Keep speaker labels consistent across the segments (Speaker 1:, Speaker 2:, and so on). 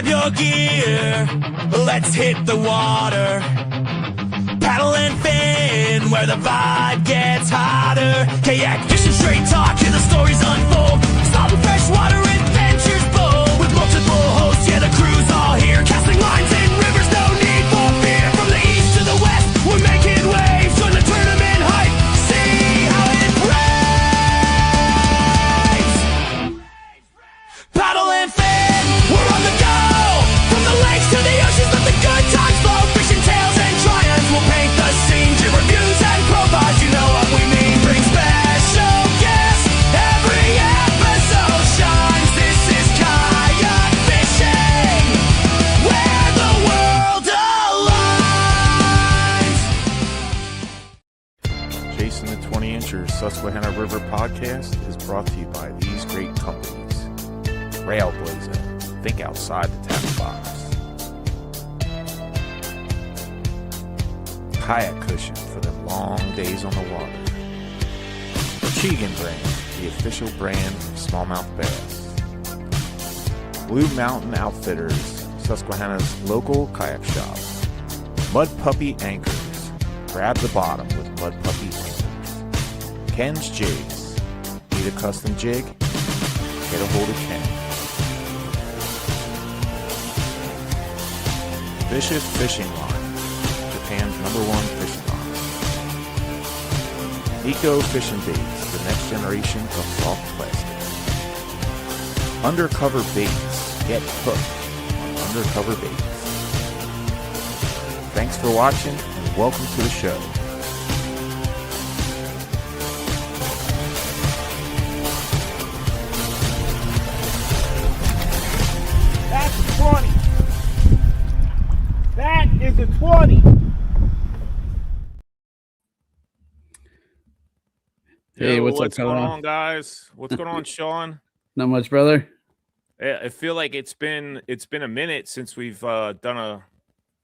Speaker 1: grab your gear, let's hit the water. Paddle and fin where the vibe gets hotter. Kayak fishing, straight talk, hear the stories unfold. Salt and freshwater adventures bold. With multiple hosts, yeah, the crew's all here. Casting lines in rivers, no need for fear. From the east to the west, we're making waves. Join the tournament hype, see how it raves. Paddle and fin, we're on the go. From the lakes to the oceans, let the good times flow. Fishing tales and triumphs will paint the scene. Give reviews and profiles, you know what we mean. Bring special guests, every episode shines. This is kayak fishing, where the world aligns.
Speaker 2: Chasing the 20-incher Susquehanna River podcast is brought to you by these great companies. Railblazer, think outside the tackle box. Kayak cushion for the long days on the water. Achigan Brand, the official brand of smallmouth bass. Blue Mountain Outfitters, Susquehanna's local kayak shop. Mud Puppy Anchors, grab the bottom with Mud Puppy Anchors. Ken's Jigs, need a custom jig? Get a hold of Ken. Vicious Fishing Line, Japan's #1 fishing line. Eco Fishing Baits, the next generation of soft plastic. Undercover Baits, get hooked on Undercover Baits. Thanks for watching and welcome to the show.
Speaker 3: That's 20. That is a 20.
Speaker 4: Hey,
Speaker 2: Yo,
Speaker 4: what's
Speaker 2: what's
Speaker 4: up,
Speaker 2: going
Speaker 4: fella?
Speaker 2: on, guys? What's going on, Sean?
Speaker 4: Not much, brother.
Speaker 2: I feel like it's been a minute since we've done a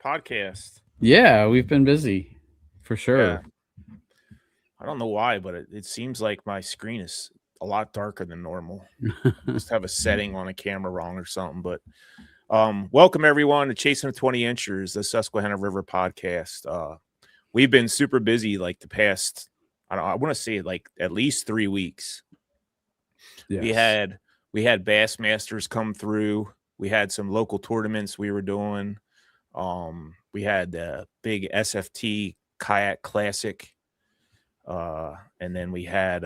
Speaker 2: podcast.
Speaker 4: Yeah, we've been busy for sure.
Speaker 2: Yeah. I don't know why, but it seems like my screen is a lot darker than normal. Just have a setting on a camera wrong or something. But welcome everyone to Chasing the 20-inchers, the Susquehanna River podcast. We've been super busy like the past, I want to say like at least 3 weeks.
Speaker 4: Yes.
Speaker 2: We had Bassmasters come through. We had some local tournaments we were doing. We had the big SFT Kayak Classic. And then we had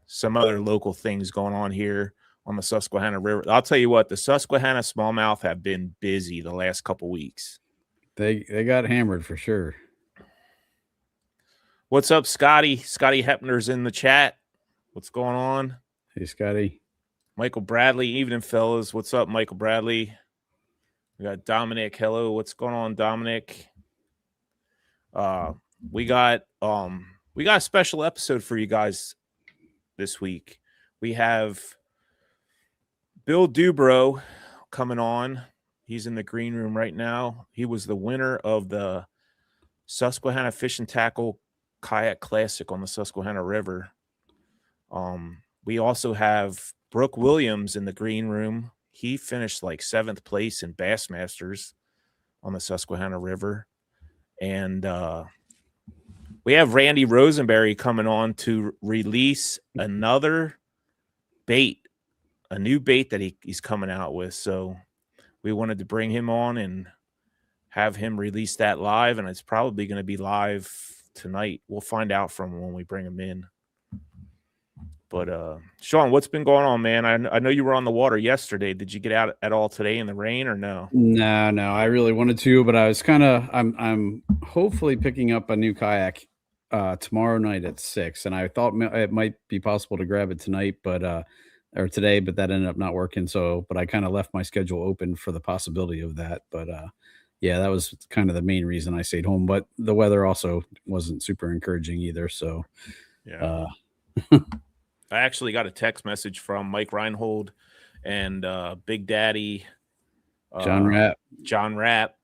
Speaker 2: some other local things going on here on the Susquehanna River. I'll tell you what, the Susquehanna smallmouth have been busy the last couple weeks.
Speaker 4: They got hammered for sure.
Speaker 2: What's up, Scotty? Scotty Hepner's in the chat. What's going on?
Speaker 4: Hey, Scotty.
Speaker 2: Michael Bradley, evening, fellas. What's up, Michael Bradley? We got Dominic. Hello, what's going on, Dominic? We got a special episode for you guys this week. We have Bill Durboraw coming on. He's in the green room right now. He was the winner of the Susquehanna Fishing Tackle Kayak Classic on the Susquehanna River. We also have Brooke Williams in the green room. He finished like 7th place in Bassmasters on the Susquehanna River. And we have Randy Rosenberry coming on to release another bait, a new bait that he's coming out with. So we wanted to bring him on and have him release that live, and it's probably going to be live tonight. We'll find out from when we bring him in. But Sean, what's been going on, man? I know you were on the water yesterday. Did you get out at all today in the rain or no?
Speaker 4: No, I really wanted to, but I was I'm hopefully picking up a new kayak tomorrow night at 6, and I thought it might be possible to grab it tonight, but or today, but that ended up not working. So, but I kind of left my schedule open for the possibility of that. But yeah, that was kind of the main reason I stayed home. But the weather also wasn't super encouraging either. So,
Speaker 2: yeah. I actually got a text message from Mike Reinhold and Big Daddy
Speaker 4: John
Speaker 2: Rapp.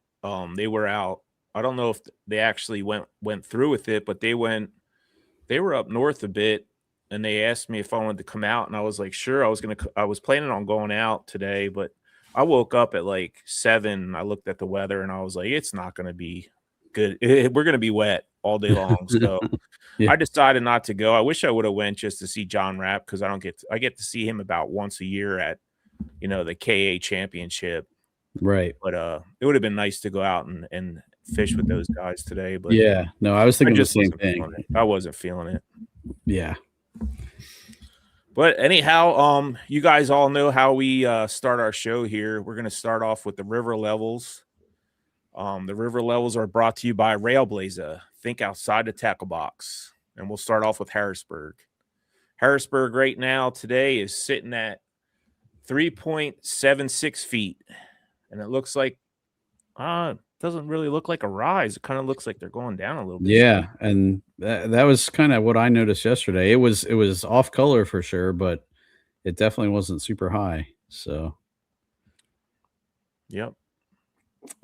Speaker 2: They were out. I don't know if they actually went through with it, but they were up north a bit, and they asked me if I wanted to come out, and I was like, sure. I was planning on going out today, but I woke up at like 7. I looked at the weather and I was like, it's not going to be good. We're going to be wet all day long. So
Speaker 4: Yeah.
Speaker 2: I decided not to go. I wish I would have went just to see John Rapp, because I get to see him about once a year at, the KA championship.
Speaker 4: Right.
Speaker 2: But it would have been nice to go out and fish with those guys today. But
Speaker 4: Yeah. No, I was thinking the same thing.
Speaker 2: I wasn't feeling it.
Speaker 4: Yeah.
Speaker 2: But anyhow, you guys all know how we start our show here. We're going to start off with the river levels. The river levels are brought to you by Railblazer. Think outside the tackle box. And we'll start off with Harrisburg. Harrisburg right now today is sitting at 3.76 feet. And it looks like doesn't really look like a rise. It kind of looks like they're going down a little bit.
Speaker 4: Yeah, and that was kind of what I noticed yesterday. It was off color for sure, but it definitely wasn't super high. So,
Speaker 2: yep.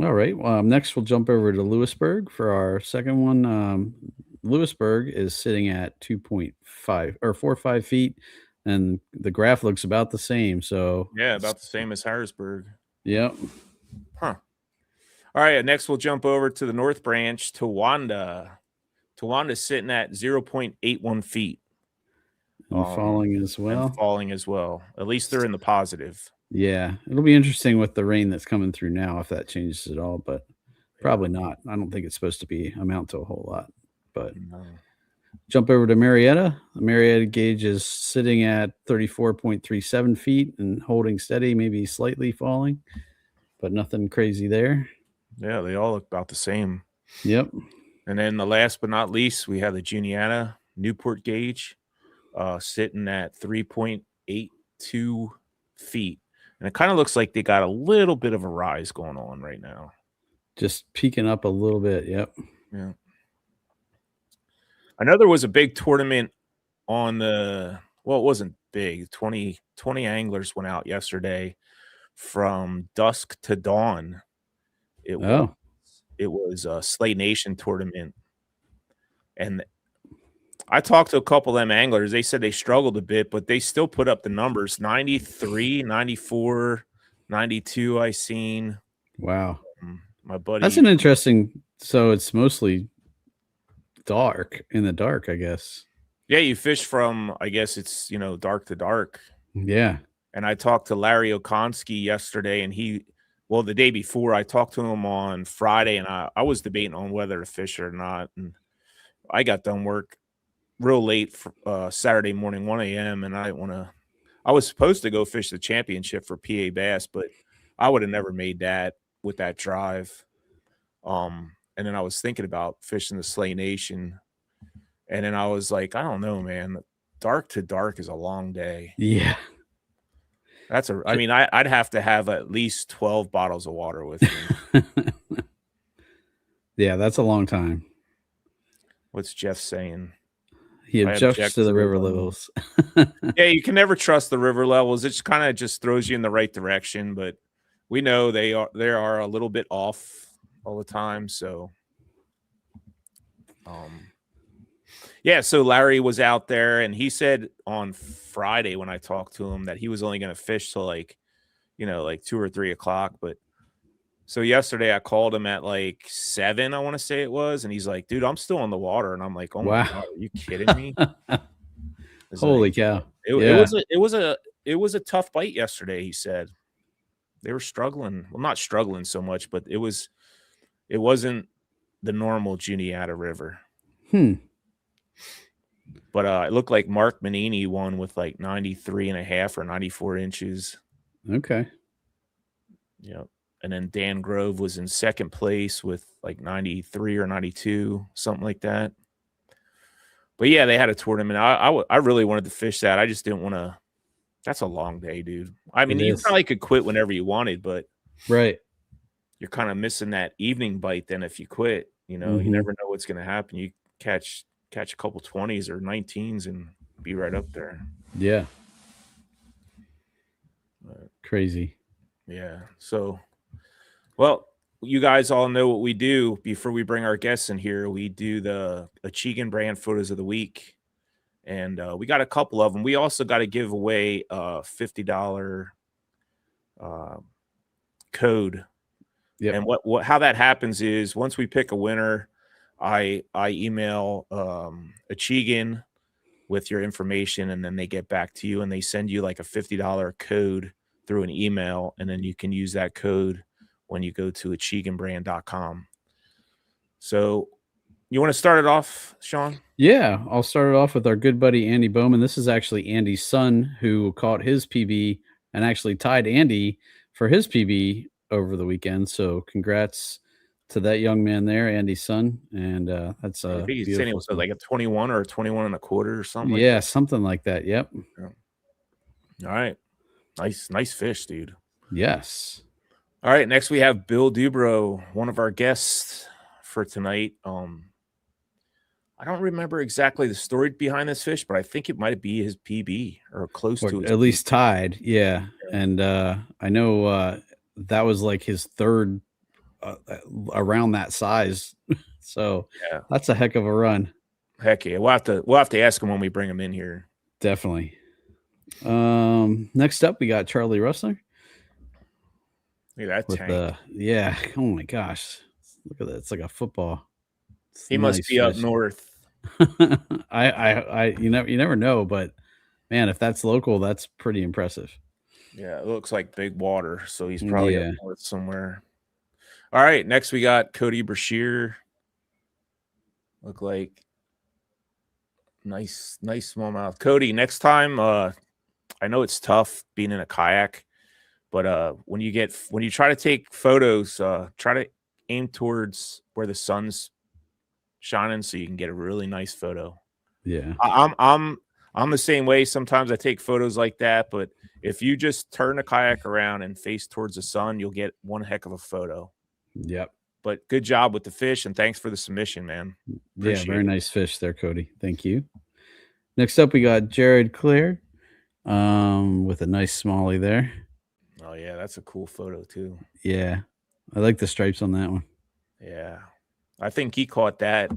Speaker 4: All right. Next we'll jump over to Lewisburg for our second one. Lewisburg is sitting at 2.5 or 4.5 feet, and the graph looks about the same. So
Speaker 2: yeah, about the same as Harrisburg.
Speaker 4: Yep.
Speaker 2: Huh. All right, next we'll jump over to the North Branch, Towanda. Towanda's sitting at 0.81 feet.
Speaker 4: And falling as well.
Speaker 2: At least they're in the positive.
Speaker 4: Yeah, it'll be interesting with the rain that's coming through now if that changes at all, but probably not. I don't think it's supposed to amount to a whole lot. But jump over to Marietta. The Marietta gauge is sitting at 34.37 feet and holding steady, maybe slightly falling, but nothing crazy there.
Speaker 2: Yeah, they all look about the same.
Speaker 4: Yep.
Speaker 2: And then the last but not least, we have the Juniata Newport gauge sitting at 3.82 feet. And it kind of looks like they got a little bit of a rise going on right now.
Speaker 4: Just peeking up a little bit. Yep.
Speaker 2: Yeah. I know there was a big tournament on it wasn't big. 20 anglers went out yesterday from dusk to dawn. It was a Slay Nation tournament. And I talked to a couple of them anglers. They said they struggled a bit, but they still put up the numbers. 93, 94, 92 I seen.
Speaker 4: Wow.
Speaker 2: My buddy.
Speaker 4: That's an interesting. So it's mostly in the dark, I guess.
Speaker 2: Yeah, you fish from, I guess it's, dark to dark.
Speaker 4: Yeah.
Speaker 2: And I talked to Larry Okonski yesterday, and the day before, I talked to him on Friday, and I was debating on whether to fish or not. And I got done work real late for, Saturday morning, 1 a.m., and I was supposed to go fish the championship for PA Bass, but I would have never made that with that drive. And then I was thinking about fishing the Slay Nation, and then I was like, I don't know, man. Dark to dark is a long day.
Speaker 4: Yeah.
Speaker 2: I'd have to have at least 12 bottles of water with me.
Speaker 4: Yeah, that's a long time.
Speaker 2: What's Jeff saying?
Speaker 4: He objects to the river levels.
Speaker 2: Yeah, you can never trust the river levels. It kind of just throws you in the right direction, but we know they are a little bit off all the time. So, so Larry was out there, and he said on Friday when I talked to him that he was only going to fish till like 2 or 3 o'clock. But so yesterday I called him at like 7, I want to say it was, and he's like, "Dude, I'm still in the water." And I'm like, "Oh
Speaker 4: wow.
Speaker 2: my God, are you kidding me?"
Speaker 4: Holy cow!
Speaker 2: It was a tough bite yesterday. He said they were struggling. Well, not struggling so much, but it wasn't the normal Juniata River. But it looked like Mark Manini won with like 93.5 or 94 inches.
Speaker 4: Okay.
Speaker 2: Yeah. And then Dan Grove was in second place with like 93 or 92, something like that. But yeah, they had a tournament. I really wanted to fish that. I just didn't want to. That's a long day, dude. I mean, you probably could quit whenever you wanted, but
Speaker 4: right,
Speaker 2: you're kind of missing that evening bite then if you quit. You never know what's going to happen. You catch a couple 20s or 19s and be right up there.
Speaker 4: Yeah. Crazy.
Speaker 2: Yeah. So, well, you guys all know what we do before we bring our guests in here. We do the Achigan Brand photos of the week, and we got a couple of them. We also got to give away a $50 code.
Speaker 4: Yep.
Speaker 2: And what how that happens is once we pick a winner, I email Achigan with your information, and then they get back to you and they send you like a $50 code through an email, and then you can use that code when you go to achiganbrand.com. So you want to start it off, Sean?
Speaker 4: Yeah, I'll start it off with our good buddy Andy Bowman. This is actually Andy's son who caught his PB and actually tied Andy for his PB over the weekend. So congrats to that young man there, Andy's son. And that's
Speaker 2: I
Speaker 4: a
Speaker 2: think he's saying it was like a 21 or a 21 and a quarter or something.
Speaker 4: Yeah,
Speaker 2: like
Speaker 4: something like that. Yep.
Speaker 2: Yeah. All right. Nice fish, dude.
Speaker 4: Yes.
Speaker 2: All right. Next we have Bill Durboraw, one of our guests for tonight. I don't remember exactly the story behind this fish, but I think it might be his PB or close to it.
Speaker 4: At least tied. Yeah. And I know that was like his third around that size. So
Speaker 2: yeah,
Speaker 4: that's a heck of a run.
Speaker 2: Heck yeah. We'll have to ask him when we bring him in here.
Speaker 4: Definitely. Next up we got Charlie Rustler.
Speaker 2: Look at that tank.
Speaker 4: Yeah. Oh my gosh. Look at that. It's like a football.
Speaker 2: He must be up north.
Speaker 4: You never know, but man, if that's local, that's pretty impressive.
Speaker 2: Yeah, it looks like big water, so he's probably up north somewhere. All right, next we got Cody Brashear. Look like nice smallmouth. Cody, next time, I know it's tough being in a kayak, but when you try to take photos, try to aim towards where the sun's shining so you can get a really nice photo.
Speaker 4: Yeah.
Speaker 2: I'm the same way. Sometimes I take photos like that, but if you just turn the kayak around and face towards the sun, you'll get one heck of a photo.
Speaker 4: Yep.
Speaker 2: But good job with the fish, and thanks for the submission, man.
Speaker 4: Appreciate very nice fish there, Cody. Thank you. Next up, we got Jared Clear with a nice smallie there.
Speaker 2: Oh, yeah, that's a cool photo, too.
Speaker 4: Yeah. I like the stripes on that one.
Speaker 2: Yeah. I think he caught that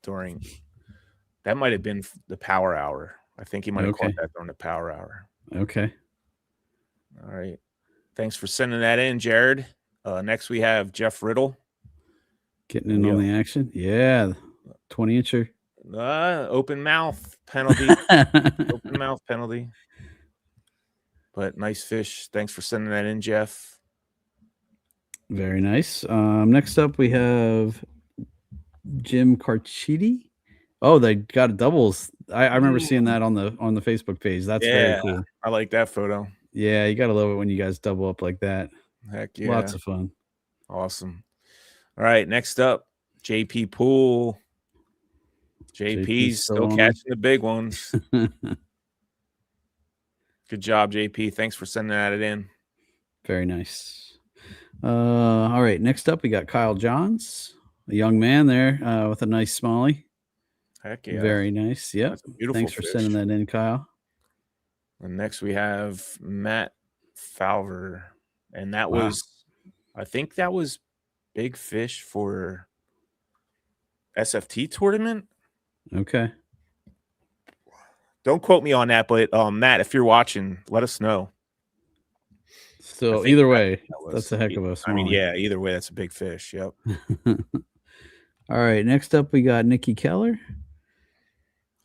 Speaker 2: that might have been the power hour. I think he might have caught that during the power hour.
Speaker 4: Okay.
Speaker 2: All right. Thanks for sending that in, Jared. Next, we have Jeff Riddle.
Speaker 4: Getting in on the action. Yeah. 20-incher.
Speaker 2: Open mouth penalty. Open mouth penalty. But nice fish. Thanks for sending that in, Jeff.
Speaker 4: Very nice. Next up, we have Jim Carchidi. Oh, they got a doubles. I remember seeing that on the Facebook page. That's very cool.
Speaker 2: I like that photo.
Speaker 4: Yeah, you gotta love it when you guys double up like that.
Speaker 2: Heck yeah.
Speaker 4: Lots of fun.
Speaker 2: Awesome. All right, next up, JP Poole. JP's still catching the big ones. Good job, JP. Thanks for sending that in.
Speaker 4: Very nice. All right, next up we got Kyle Johns, a young man there with a nice smallie.
Speaker 2: Heck yeah.
Speaker 4: Very nice. Yep.
Speaker 2: Beautiful.
Speaker 4: Thanks for sending that in, Kyle.
Speaker 2: And next we have Matt Falver. And that was, I think that was big fish for SFT Tournament.
Speaker 4: Okay.
Speaker 2: Don't quote me on that, but Matt, if you're watching, let us know.
Speaker 4: So either way, that's a heck of a smallie.
Speaker 2: I mean, yeah, either way, that's a big fish. Yep.
Speaker 4: All right, next up we got Nikki Keller.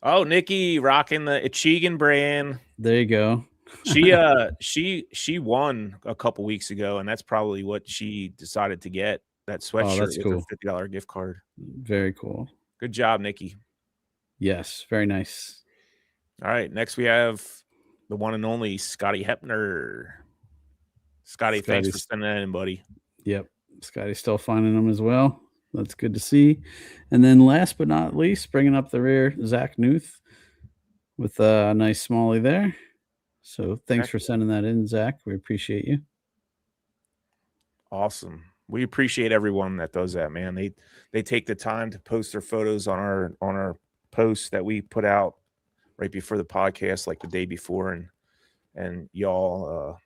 Speaker 2: Oh, Nikki rocking the Achigan Brand.
Speaker 4: There you go.
Speaker 2: She won a couple weeks ago, and that's probably what she decided to get, that sweatshirt with
Speaker 4: cool.
Speaker 2: a $50 gift card.
Speaker 4: Very cool.
Speaker 2: Good job, Nikki.
Speaker 4: Yes, very nice.
Speaker 2: All right, next we have the one and only Scotty Hepner. Scotty, thanks for sending that in, buddy.
Speaker 4: Yep, Scotty's still finding them as well. That's good to see. And then last but not least, bringing up the rear, Zach Newth with a nice smallie there. So thanks for sending that in, Zach. We appreciate you.
Speaker 2: Awesome. We appreciate everyone that does that, man. They take the time to post their photos on our posts that we put out right before the podcast, like the day before, and y'all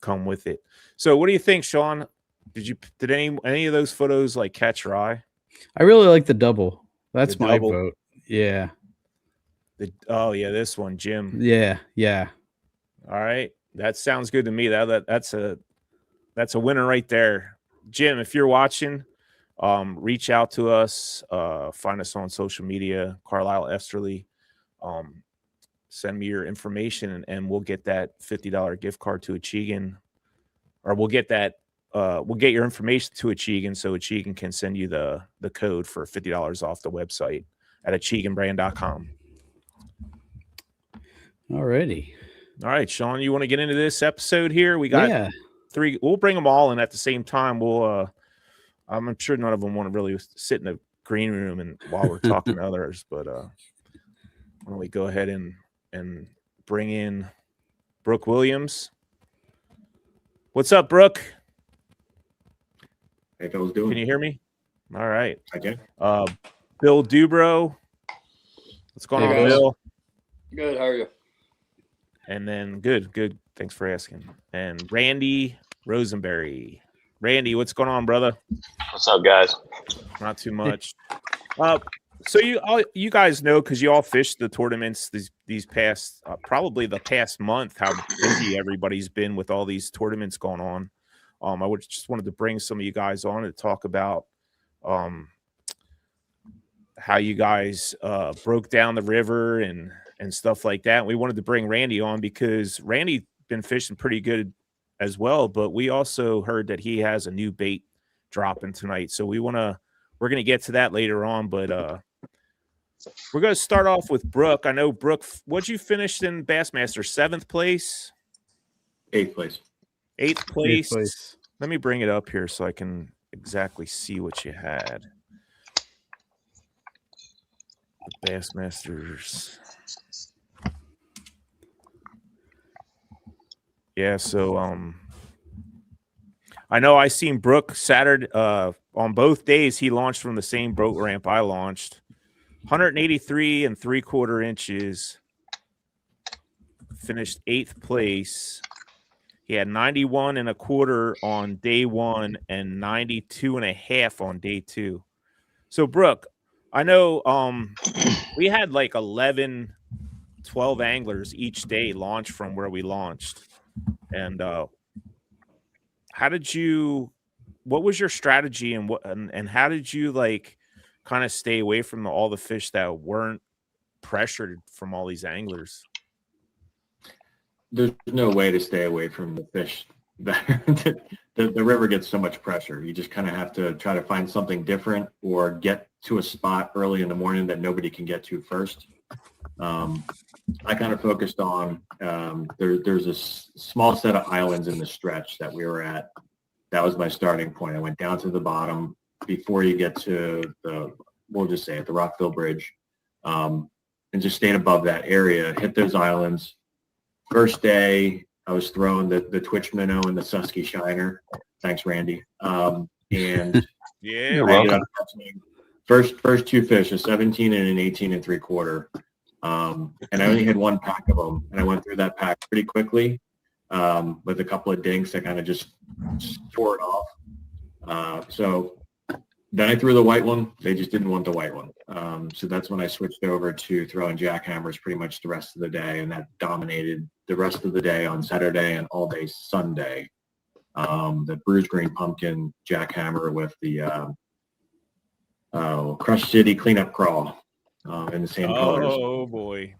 Speaker 2: come with it. So what do you think, Sean? Did any of those photos like catch your eye?
Speaker 4: I really like the double. That's my vote. Yeah.
Speaker 2: This one, Jim.
Speaker 4: Yeah.
Speaker 2: All right, that sounds good to me. That's a That's a winner right there. Jim, if you're watching, reach out to us. Find us on social media, Carlisle Esterly. Send me your information, and we'll get that $50 gift card to Achigan, or we'll get your information to Achigan so Achigan can send you the code for $50 off the website at achiganbrand.com.
Speaker 4: Alrighty.
Speaker 2: All right, Sean, you want to get into this episode here? We got 3. We'll bring them all in at the same time. We'll I'm sure none of them want to really sit in the green room and while we're talking to others, but why don't we go ahead and bring in Brooke Williams. What's up, Brooke?
Speaker 5: Hey, fellas, doing?
Speaker 2: Can you hear me? All right.
Speaker 5: I can.
Speaker 2: Bill Durboraw. What's going on,
Speaker 6: guys.
Speaker 2: Bill?
Speaker 6: Good. How are you?
Speaker 2: And then good. Thanks for asking. And Randy Rosenberry. Randy, what's going on, brother?
Speaker 7: What's up, guys?
Speaker 2: Not too much. So you guys know, because you all fished the tournaments these past probably the past month, how busy everybody's been with all these tournaments going on. I just wanted to bring some of you guys on to talk about how you guys broke down the river and stuff like that. We wanted to bring Randy on because Randy been fishing pretty good as well, but we also heard that he has a new bait dropping tonight. So we're going to get to that later on, but we're going to start off with Brooke. I know, Brooke, what'd you finish in Bassmaster? 7th place?
Speaker 5: 8th place.
Speaker 2: 8th place.
Speaker 4: 8th place.
Speaker 2: Let me bring it up here so I can exactly see what you had. The Bassmasters. Yeah, so I know I seen Brooke Saturday on both days. He launched from the same boat ramp I launched. 183 3/4 inches. Finished 8th place. He had 91 1/4 on day 1 and 92 1/2 on day 2. So Brooke, I know we had like 11, 12 anglers each day launch from where we launched. And what was your strategy and how did you like kind of stay away from all the fish that weren't pressured from all these anglers?
Speaker 5: There's no way to stay away from the fish. The river gets so much pressure. You just kind of have to try to find something different or get to a spot early in the morning that nobody can get to first. I kind of focused on there's a small set of islands in the stretch that we were at. That was my starting point. I went down to the bottom before you get to we'll just say at the Rockville Bridge, and just stayed above that area, hit those islands. First day, I was throwing the Twitch minnow and the Susky Shiner. Thanks, Randy. And
Speaker 2: Yeah,
Speaker 7: You're welcome.
Speaker 5: First 2 fish, a 17 and an 18 3/4. And I only had 1 pack of them, and I went through that pack pretty quickly with a couple of dinks. I kind of just tore it off. So then I threw the white one. They just didn't want the white one. So that's when I switched over to throwing jackhammers pretty much the rest of the day, and that dominated the rest of the day on Saturday and all day Sunday. The bruised green pumpkin jackhammer with the Crush City cleanup crawl. In the same colors.
Speaker 2: Oh boy,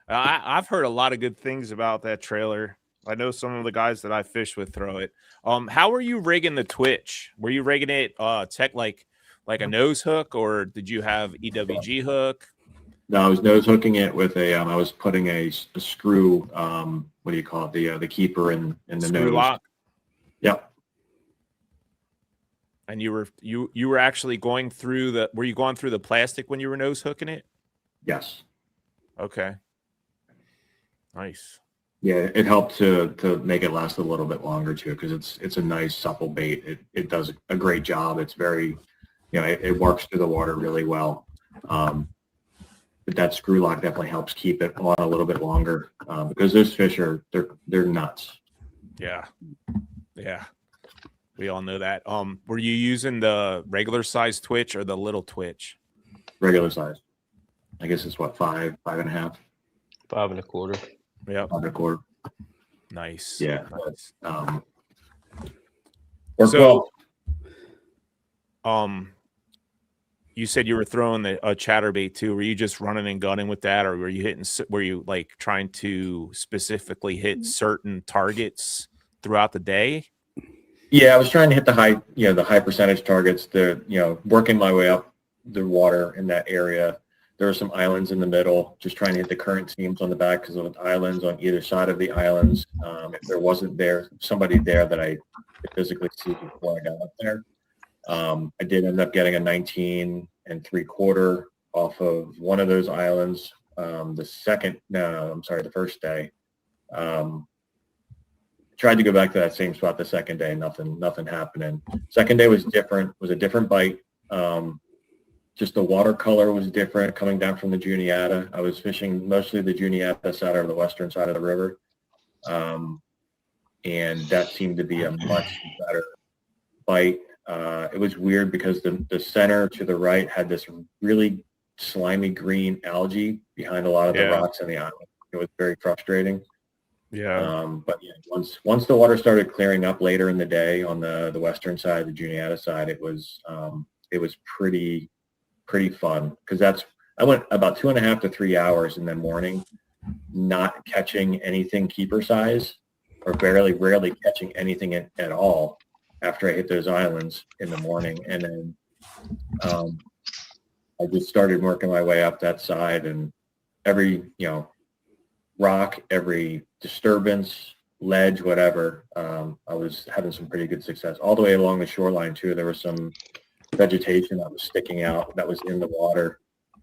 Speaker 2: I've heard a lot of good things about that trailer. I know some of the guys that I fish with throw it. How were you rigging the Twitch? Were you rigging it tech like a nose hook, or did you have EWG hook?
Speaker 5: No, I was nose hooking it with a. I was putting a screw. What do you call it? The keeper in the
Speaker 2: Screw
Speaker 5: nose.
Speaker 2: lock.
Speaker 5: Yep.
Speaker 2: And you were actually going through were you going through the plastic when you were nose hooking it?
Speaker 5: Yes.
Speaker 2: Okay. Nice.
Speaker 5: Yeah, it helped to make it last a little bit longer too, because it's a nice supple bait. It does a great job. It's very, it works through the water really well. But that screw lock definitely helps keep it on a little bit longer because those fish they're nuts.
Speaker 2: Yeah. Yeah. We all know that. Were you using the regular size Twitch or the little Twitch?
Speaker 5: Regular size. I guess it's what, 5.5?
Speaker 7: 5 1/4.
Speaker 2: Yep.
Speaker 5: 5 1/4.
Speaker 2: Nice.
Speaker 5: Yeah.
Speaker 2: Nice.
Speaker 5: Worked
Speaker 2: So,
Speaker 5: well.
Speaker 2: you said you were throwing a chatterbait too. Were you just running and gunning with that, or were you hitting? Were you like trying to specifically hit certain targets throughout the day?
Speaker 5: Yeah, I was trying to hit the high percentage targets. Working my way up the water in that area. There were some islands in the middle, just trying to hit the current seams on the back because of the islands on either side of the islands. If there wasn't somebody there that I could physically see before I got up there. I did end up getting a 19 3/4 off of one of those islands. The first day. Tried to go back to that same spot the second day. Nothing happening. Second day was different. Was a different bite. Just the watercolor was different coming down from the Juniata. I was fishing mostly the Juniata side or the western side of the river. And that seemed to be a much better bite. It was weird because the center to the right had this really slimy green algae behind a lot of the rocks in the island. It was very frustrating.
Speaker 2: Yeah.
Speaker 5: But yeah, once the water started clearing up later in the day on the western side, the Juniata side, it was pretty fun because I went about 2.5 to 3 hours in the morning, not catching anything keeper size or rarely catching anything at all after I hit those islands in the morning. And then I just started working my way up that side, and every, rock, every disturbance, ledge, whatever, I was having some pretty good success. All the way along the shoreline too, there was some vegetation that was sticking out that was in the water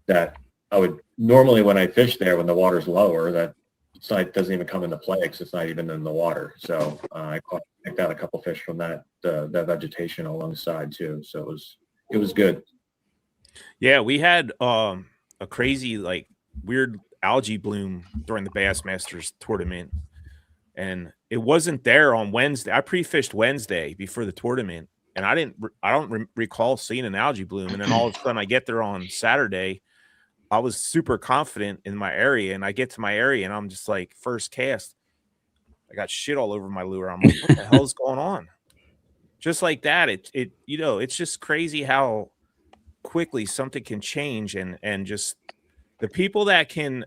Speaker 5: that I would normally, when I fish there, when the water's lower, that site doesn't even come into play because it's not even in the water. So I picked out a couple fish from that vegetation alongside too. So it was good.
Speaker 2: Yeah, we had a crazy, like, weird algae bloom during the Bassmasters tournament, and it wasn't there on Wednesday. I pre-fished Wednesday before the tournament, and I don't recall seeing an algae bloom. And then all of a sudden, I get there on Saturday. I was super confident in my area, and I get to my area, and I'm just like, first cast, I got shit all over my lure. I'm like, what the hell is going on? Just like that, it's just crazy how quickly something can change, and just the people that can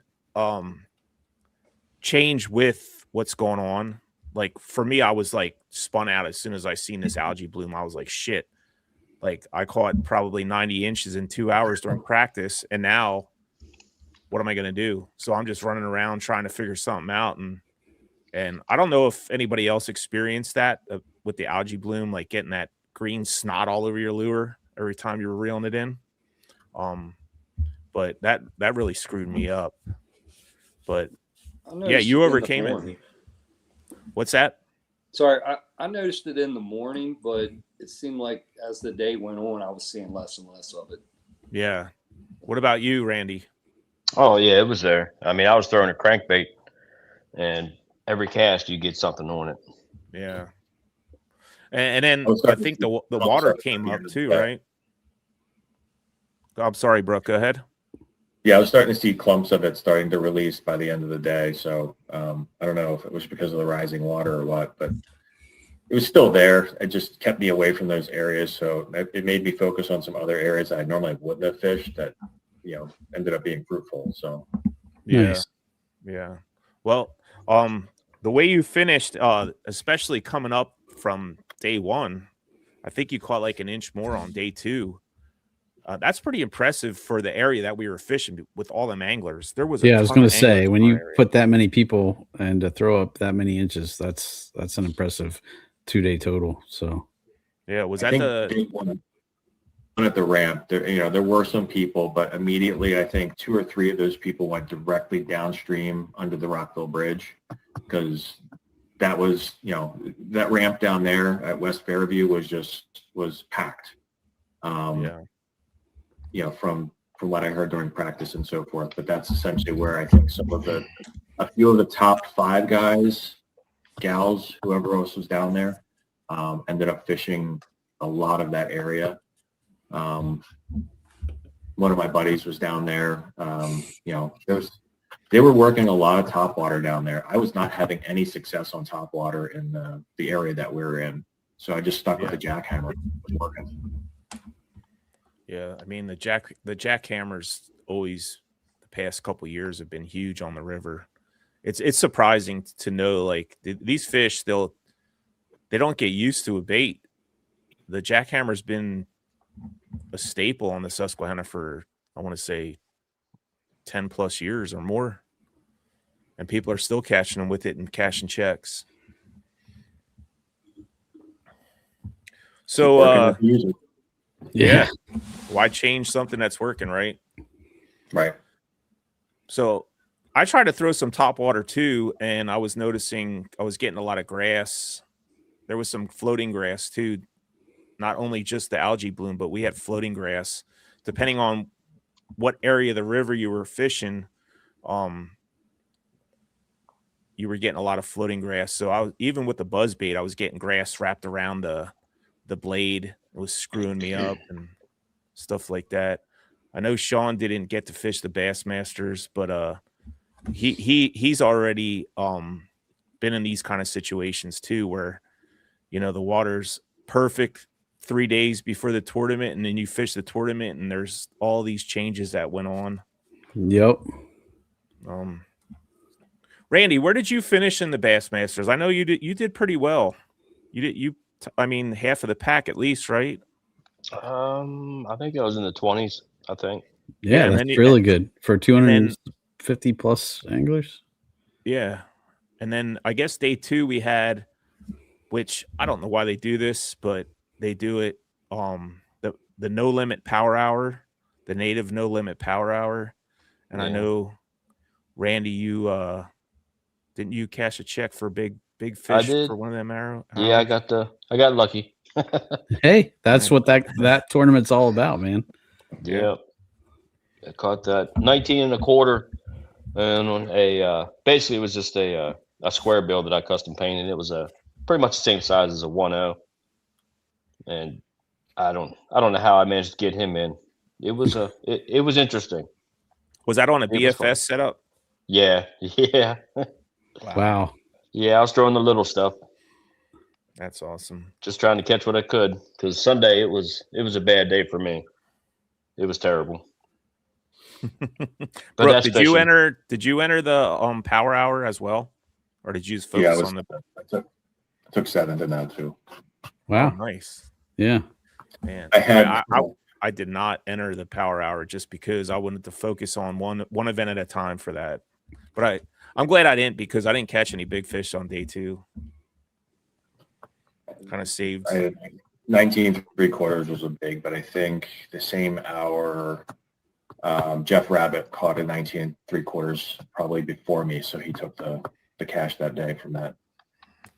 Speaker 2: change with what's going on. Like for me, I was like spun out as soon as I seen this algae bloom. I was like, shit. Like I caught probably 90 inches in 2 hours during practice, and now what am I going to do? So I'm just running around trying to figure something out, and I don't know if anybody else experienced that with the algae bloom, like getting that green snot all over your lure every time you were reeling it in. But that really screwed me up. But yeah, you overcame it. What's that?
Speaker 6: Sorry, I noticed it in the morning, but it seemed like as the day went on, I was seeing less and less of it.
Speaker 2: Yeah. What about you, Randy?
Speaker 7: Oh, yeah, it was there. I mean, I was throwing a crankbait, and every cast you get something on it.
Speaker 2: Yeah. And then I think the water came up too, right? I'm sorry, Brooke. Go ahead.
Speaker 5: Yeah, I was starting to see clumps of it starting to release by the end of the day. So I don't know if it was because of the rising water or what, but it was still there. It just kept me away from those areas. So it made me focus on some other areas that I normally wouldn't have fished that, ended up being fruitful. So
Speaker 2: yeah.
Speaker 4: Nice.
Speaker 2: Yeah. Well, the way you finished, especially coming up from day one, I think you caught like an inch more on day two. That's pretty impressive for the area that we were fishing with all them anglers. There was
Speaker 4: I was going to say, when you put that many people and to throw up that many inches, that's an impressive 2-day total. So
Speaker 2: yeah, was
Speaker 5: I
Speaker 2: that
Speaker 5: think one at the ramp? There were some people, but immediately I think 2 or 3 of those people went directly downstream under the Rockville Bridge because that was that ramp down there at West Fairview was packed. From what I heard during practice and so forth. But that's essentially where I think a few of the top 5 guys, gals, whoever else was down there, ended up fishing a lot of that area. One of my buddies was down there. They were working a lot of topwater down there. I was not having any success on topwater in the area that we were in. So I just stuck with the jackhammer. It was working.
Speaker 2: Yeah, I mean the jackhammers always the past couple years have been huge on the river. It's surprising to know like these fish they don't get used to a bait. The jackhammer's been a staple on the Susquehanna for I want to say 10 plus years or more, and people are still catching them with it and cashing checks. So yeah, why change something that's working, right?
Speaker 5: Right.
Speaker 2: So I tried to throw some top water too, and I was noticing I was getting a lot of grass. There was some floating grass too, not only just the algae bloom, but we had floating grass. Depending on what area of the river you were fishing, you were getting a lot of floating grass. So I was, even with the buzz bait, I was getting grass wrapped around the blade. It was screwing me up and stuff like that. I know Sean didn't get to fish the Bassmasters, but he's already been in these kind of situations too, where the water's perfect 3 days before the tournament, and then you fish the tournament, and there's all these changes that went on.
Speaker 4: Yep.
Speaker 2: Randy, where did you finish in the Bassmasters? I know you did pretty well. I mean, half of the pack at least, right?
Speaker 7: I think I was in the 20s. I think.
Speaker 4: Yeah, that's really good for 250 plus anglers.
Speaker 2: Yeah, and then I guess day 2 we had, which I don't know why they do this, but they do it. The no limit power hour, the native no limit power hour, and I know, Randy, you didn't you cash a check for a big fish for one of them arrows?
Speaker 7: Yeah, I got lucky.
Speaker 4: Hey, that's what that tournament's all about, man.
Speaker 7: Yeah. I caught that 19 and a quarter, and on a basically it was just a square bill that I custom painted. It was pretty much the same size as a 1.0, and I don't know how I managed to get him in. It was it was interesting.
Speaker 2: Was that on a BFS setup?
Speaker 7: Yeah.
Speaker 4: Wow.
Speaker 7: Yeah, I was throwing the little stuff.
Speaker 2: That's awesome.
Speaker 7: Just trying to catch what I could, because Sunday it was a bad day for me. It was terrible.
Speaker 2: Brooke, did you enter the power hour as well, or did you just focus on the?
Speaker 5: I took 7th in that too.
Speaker 4: Wow,
Speaker 2: oh, nice.
Speaker 4: Yeah,
Speaker 2: man. I did not enter the power hour just because I wanted to focus on one event at a time for that. But I'm glad I didn't, because I didn't catch any big fish on day 2. Kind of saved.
Speaker 5: 19 3/4 was a big, but I think the same hour, Jeff Rabbit caught a 19 3/4 probably before me, so he took the cash that day from that.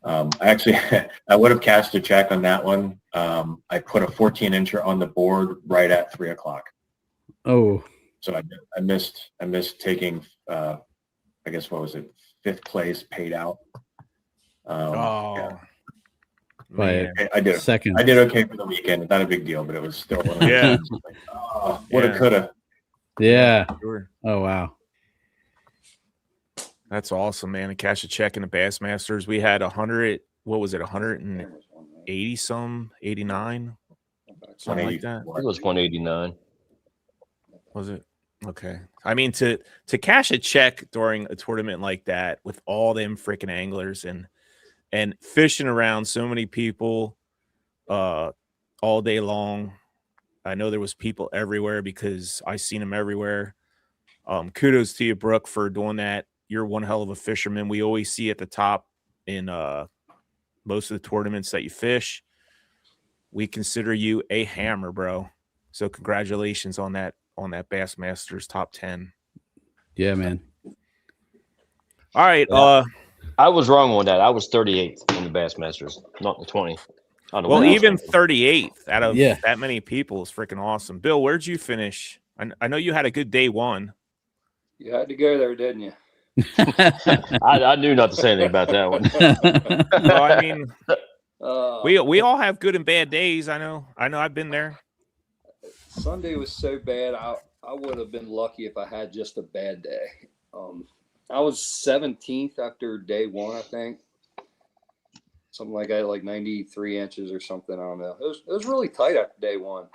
Speaker 5: I would have cashed a check on that one. I put a 14-incher on the board right at 3 o'clock.
Speaker 4: Oh,
Speaker 5: so I missed taking I guess what was it, 5th place paid out.
Speaker 2: Yeah.
Speaker 4: Man.
Speaker 5: I did
Speaker 4: second.
Speaker 5: I did okay for the weekend. Not a big deal, but it was still one of those things like, woulda, coulda.
Speaker 4: Yeah.
Speaker 2: Sure.
Speaker 4: Oh wow.
Speaker 2: That's awesome, man. To cash a check in the Bassmasters, we had 100. What was it? 180 some, 89, something like that.
Speaker 7: I think it was 189.
Speaker 2: Was it? Okay. I mean, to cash a check during a tournament like that with all them freaking anglers and fishing around so many people all day long. I know there was people everywhere because I seen them everywhere. Kudos to you, Brooke, for doing that. You're one hell of a fisherman. We always see at the top in most of the tournaments that you fish. We consider you a hammer, bro. So congratulations on that Bassmasters top 10.
Speaker 4: Yeah, man.
Speaker 2: All right.
Speaker 7: I was wrong on that. I was 38th in the Bassmasters, not the 20.
Speaker 2: Well, even 38th out of that many people is freaking awesome. Bill, where'd you finish? I know you had a good day 1.
Speaker 6: You had to go there, didn't you?
Speaker 7: I knew not to say anything about that one.
Speaker 2: Well, I mean, we all have good and bad days. I know. I've been there.
Speaker 6: Sunday was so bad. I would have been lucky if I had just a bad day. I was 17th after day 1, I think. something like that, like 93 inches or something. I don't know. It was really tight after day one.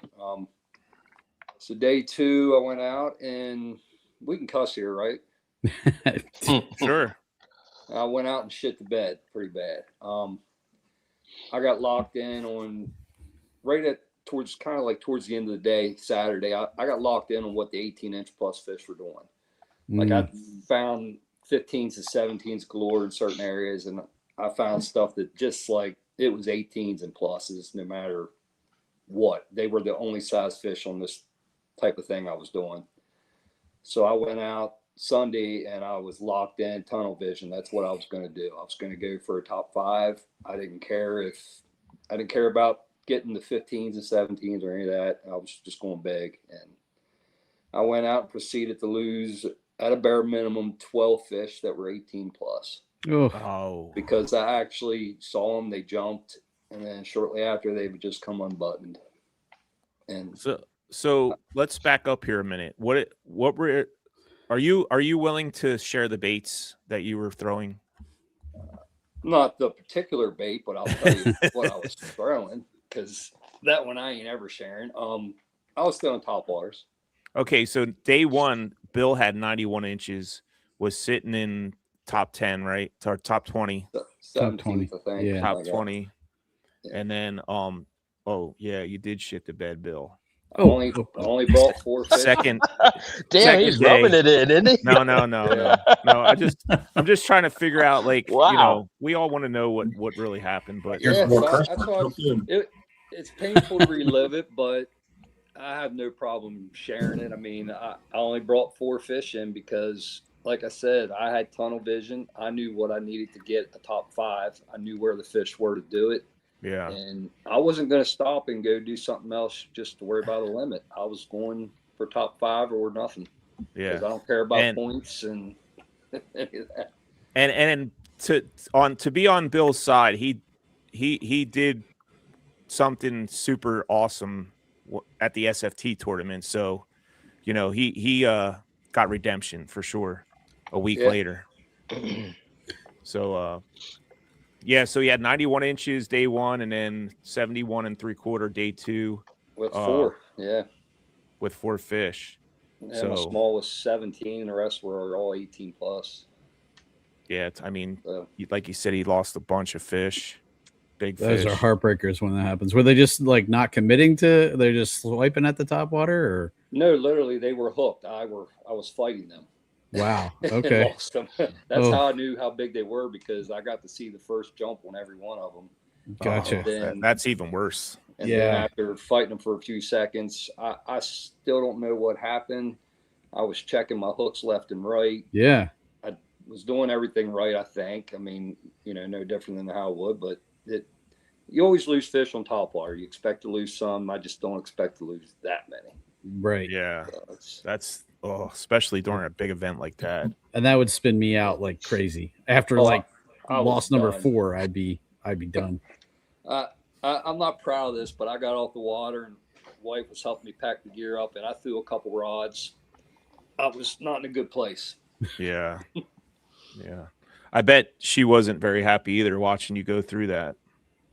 Speaker 6: So day two, I went out, and we can cuss here, right?
Speaker 2: Sure.
Speaker 6: I went out and shit the bed pretty bad. I got locked in on towards the end of the day, Saturday. I got locked in on what the 18-inch plus fish were doing. Like I found 15s and 17s galore in certain areas, and I found stuff that just like it was 18s and pluses, no matter what. They were the only size fish on this type of thing I was doing. So I went out Sunday and I was locked in, tunnel vision. That's what I was going to do. I was going to go for a top 5. I didn't care about getting the 15s and 17s or any of that. I was just going big. And I went out and proceeded to lose at a bare minimum 12 fish that were 18 plus.
Speaker 2: Oh,
Speaker 6: Because I actually saw them, they jumped, and then shortly after they would just come unbuttoned. And
Speaker 2: so let's back up here a minute. Are you willing to share the baits that you were throwing?
Speaker 6: not the particular bait, but I'll tell you what I was throwing, because that one I ain't ever sharing. I was throwing top waters.
Speaker 2: Okay, so day one, Bill had 91 inches, was sitting in top 10, right? Or top 20.
Speaker 6: 17th, I think.
Speaker 4: Yeah.
Speaker 2: Top
Speaker 6: like
Speaker 2: 20.
Speaker 6: Yeah.
Speaker 2: And then oh yeah, you did shit the bed, Bill.
Speaker 6: Only brought 4 fish.
Speaker 2: Second
Speaker 7: Damn, he's
Speaker 2: day.
Speaker 7: rubbing it in, isn't he?
Speaker 2: No. I'm just trying to figure out, like,
Speaker 7: Wow.
Speaker 2: we all want to know what really happened, but
Speaker 5: Here's
Speaker 6: Yeah,
Speaker 5: more
Speaker 6: so
Speaker 5: question.
Speaker 6: that's why it's painful to relive it, but I have no problem sharing it. I mean, I only brought 4 fish in because, like I said, I had tunnel vision. I knew what I needed to get a top 5. I knew where the fish were to do it.
Speaker 2: yeah.
Speaker 6: And I wasn't going to stop and go do something else just to worry about a limit. I was going for top 5 or nothing.
Speaker 2: Yeah.
Speaker 6: Because I don't care about
Speaker 2: And-
Speaker 6: points and any of that.
Speaker 2: And to be on Bill's side, he did something super awesome at the SFT tournament. So, he got redemption for sure a week later. So so he had 91 inches day 1, and then 71 3/4 day 2
Speaker 6: With 4,
Speaker 2: with 4 fish.
Speaker 6: And
Speaker 2: So-
Speaker 6: my small was 17. The rest were all 18 plus.
Speaker 2: Yeah,
Speaker 6: So,
Speaker 2: like you said, he lost a bunch of fish, big
Speaker 4: Those
Speaker 2: fish.
Speaker 4: are heartbreakers when that happens. Were they just like not committing to? They're just swiping at the top water, or
Speaker 6: no, literally, they were hooked. I was fighting them.
Speaker 4: wow,
Speaker 6: And
Speaker 4: okay,
Speaker 6: lost them. That's how I knew how big they were, because I got to see the first jump on every one of them.
Speaker 4: gotcha.
Speaker 6: Then,
Speaker 2: That's even worse.
Speaker 6: and then
Speaker 4: Yeah.
Speaker 6: after fighting them for a few seconds, I still don't know what happened. I was checking my hooks left and right.
Speaker 4: Yeah,
Speaker 6: Was doing everything right, I think. I mean, no different than how I would, but you always lose fish on top water. You expect to lose some. I just don't expect to lose that many.
Speaker 4: right.
Speaker 2: Yeah,
Speaker 6: So it's-
Speaker 2: that's especially during a big event like that.
Speaker 4: And that would spin me out like crazy. After
Speaker 6: Oh,
Speaker 4: like
Speaker 6: I was
Speaker 4: loss number
Speaker 6: done.
Speaker 4: 4, I'd be done.
Speaker 6: I'm not proud of this, but I got off the water and wife was helping me pack the gear up, and I threw a couple rods. I was not in a good place.
Speaker 2: Yeah, yeah. I bet she wasn't very happy either watching you go through that.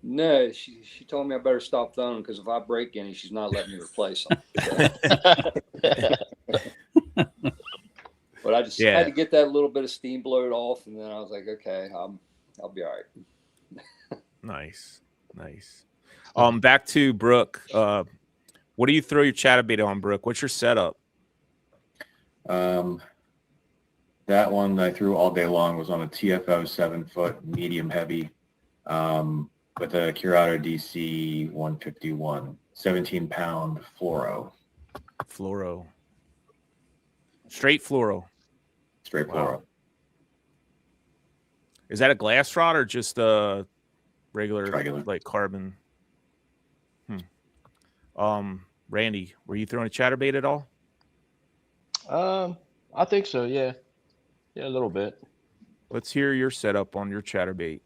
Speaker 6: No, she told me I better stop throwing, because if I break any, she's not letting me replace them. But I just had to get that little bit of steam blowed off, and then I was like, okay, I'll be all right.
Speaker 2: Nice. Back to Brooke. What do you throw your chatterbait on, Brooke? What's your setup?
Speaker 5: That one I threw all day long was on a TFO 7-foot medium heavy with a Curado DC 151, 17-pound fluoro,
Speaker 2: Straight fluoro.
Speaker 5: straight fluoro.
Speaker 2: Is that a glass rod or just a regular. Like carbon? Randy, were you throwing a chatterbait at all?
Speaker 7: I think so. Yeah, a little bit.
Speaker 2: Let's hear your setup on your chatterbait.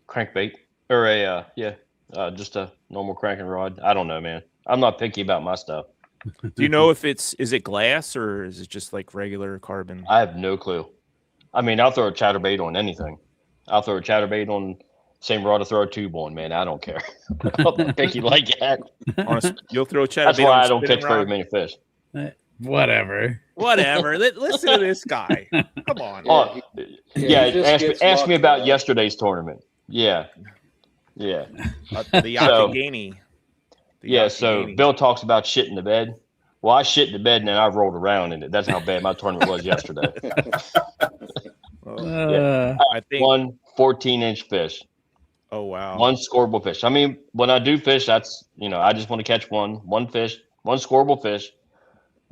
Speaker 7: Crankbait or just a normal cranking rod. I don't know, man. I'm not picky about my stuff.
Speaker 2: Do you know if is it glass or is it just like regular carbon?
Speaker 7: I have no clue. I mean, I'll throw a chatterbait on anything. I'll throw a chatterbait on same rod to throw a tube on, man. I don't care. I'm not picky like that.
Speaker 2: You'll throw a chatterbait.
Speaker 7: That's why
Speaker 2: on a
Speaker 7: I don't
Speaker 2: spinning
Speaker 7: catch very
Speaker 2: rod?
Speaker 7: many fish.
Speaker 4: Whatever.
Speaker 2: Whatever. Listen to this guy. Come on.
Speaker 7: Oh, yeah.
Speaker 6: he just gets
Speaker 7: Ask me
Speaker 6: lucky,
Speaker 7: about
Speaker 6: right?
Speaker 7: yesterday's tournament. Yeah.
Speaker 2: The
Speaker 7: So-
Speaker 2: Achigan.
Speaker 7: Yeah. So Bill talks about shit in the bed. Well, I shit in the bed and then I rolled around in it. That's how bad my tournament was yesterday.
Speaker 2: I think
Speaker 7: One 14-inch fish.
Speaker 2: Oh wow.
Speaker 7: One scoreable fish. I mean, when I do fish, that's, I just want to catch one fish, one scoreable fish.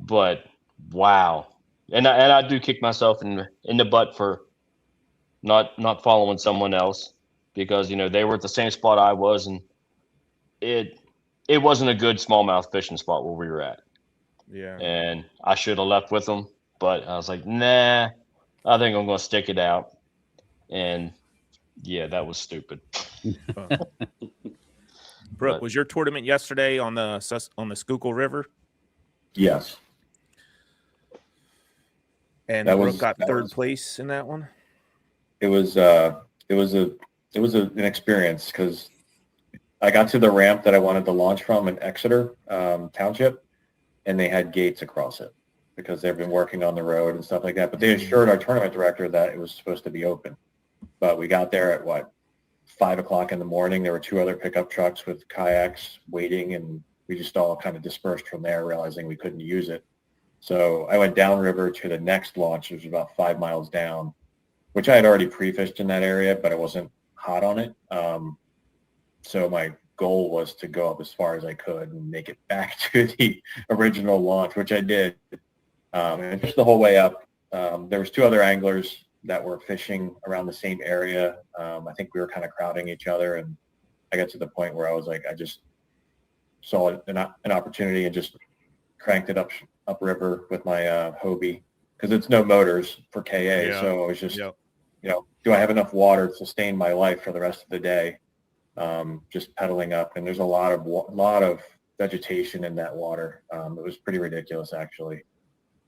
Speaker 7: But wow. And I do kick myself in the butt for not following someone else, because they were at the same spot I was, and it wasn't a good smallmouth fishing spot where we were at.
Speaker 2: Yeah.
Speaker 7: And I should have left with them, but I was like, nah, I think I'm going to stick it out. And yeah, that was stupid.
Speaker 2: Brooke, was your tournament yesterday on the Schuylkill River?
Speaker 5: Yes.
Speaker 2: And
Speaker 5: That
Speaker 2: Brooke
Speaker 5: was-
Speaker 2: got
Speaker 5: that
Speaker 2: third
Speaker 5: was-
Speaker 2: place in that one?
Speaker 5: It was an experience, because I got to the ramp that I wanted to launch from in Exeter Township, and they had gates across it because they've been working on the road and stuff like that. But they assured our tournament director that it was supposed to be open. But we got there at 5 o'clock in the morning. There were 2 other pickup trucks with kayaks waiting, and we just all kind of dispersed from there, realizing we couldn't use it. So I went downriver to the next launch, which was about 5 miles down, which I had already pre-fished in that area, but I wasn't hot on it. So my goal was to go up as far as I could and make it back to the original launch, which I did. And just the whole way up, there was 2 other anglers that were fishing around the same area. I think we were kind of crowding each other, and I got to the point where I was like, I just saw an opportunity and just cranked it upriver with my Hobie, because it's no motors for KA.
Speaker 2: Yeah.
Speaker 5: So I was just, do I have enough water to sustain my life for the rest of the day? Just pedaling up, and there's a lot of vegetation in that water. It was pretty ridiculous, actually.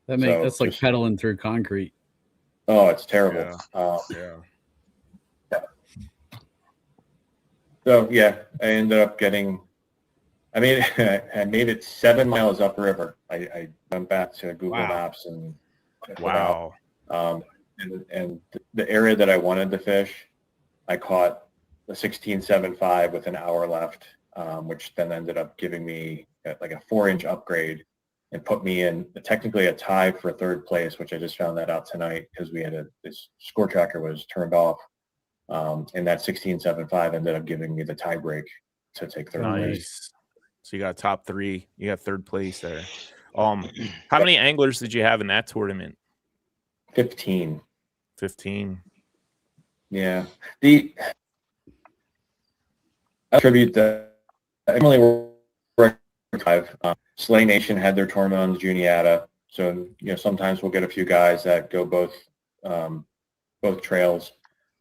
Speaker 4: That's like pedaling through concrete.
Speaker 5: Oh, it's terrible.
Speaker 2: Yeah.
Speaker 5: So yeah, I ended up getting. I mean, I made it 7 miles upriver. I went back to Google Maps and checked it out. And the area that I wanted to fish, I caught the 16.75 with an hour left, which then ended up giving me like a 4-inch upgrade and put me in technically a tie for third place, which I just found that out tonight because we had this score tracker was turned off. And that 16.75 ended up giving me the tie break to take third place.
Speaker 2: So you got top 3, you got third place there. How many anglers did you have in that tournament?
Speaker 5: 15.
Speaker 2: 15.
Speaker 5: Yeah. I attribute that Emily were 5. Slay Nation had their tournament on the Juniata. So, sometimes we'll get a few guys that go both trails.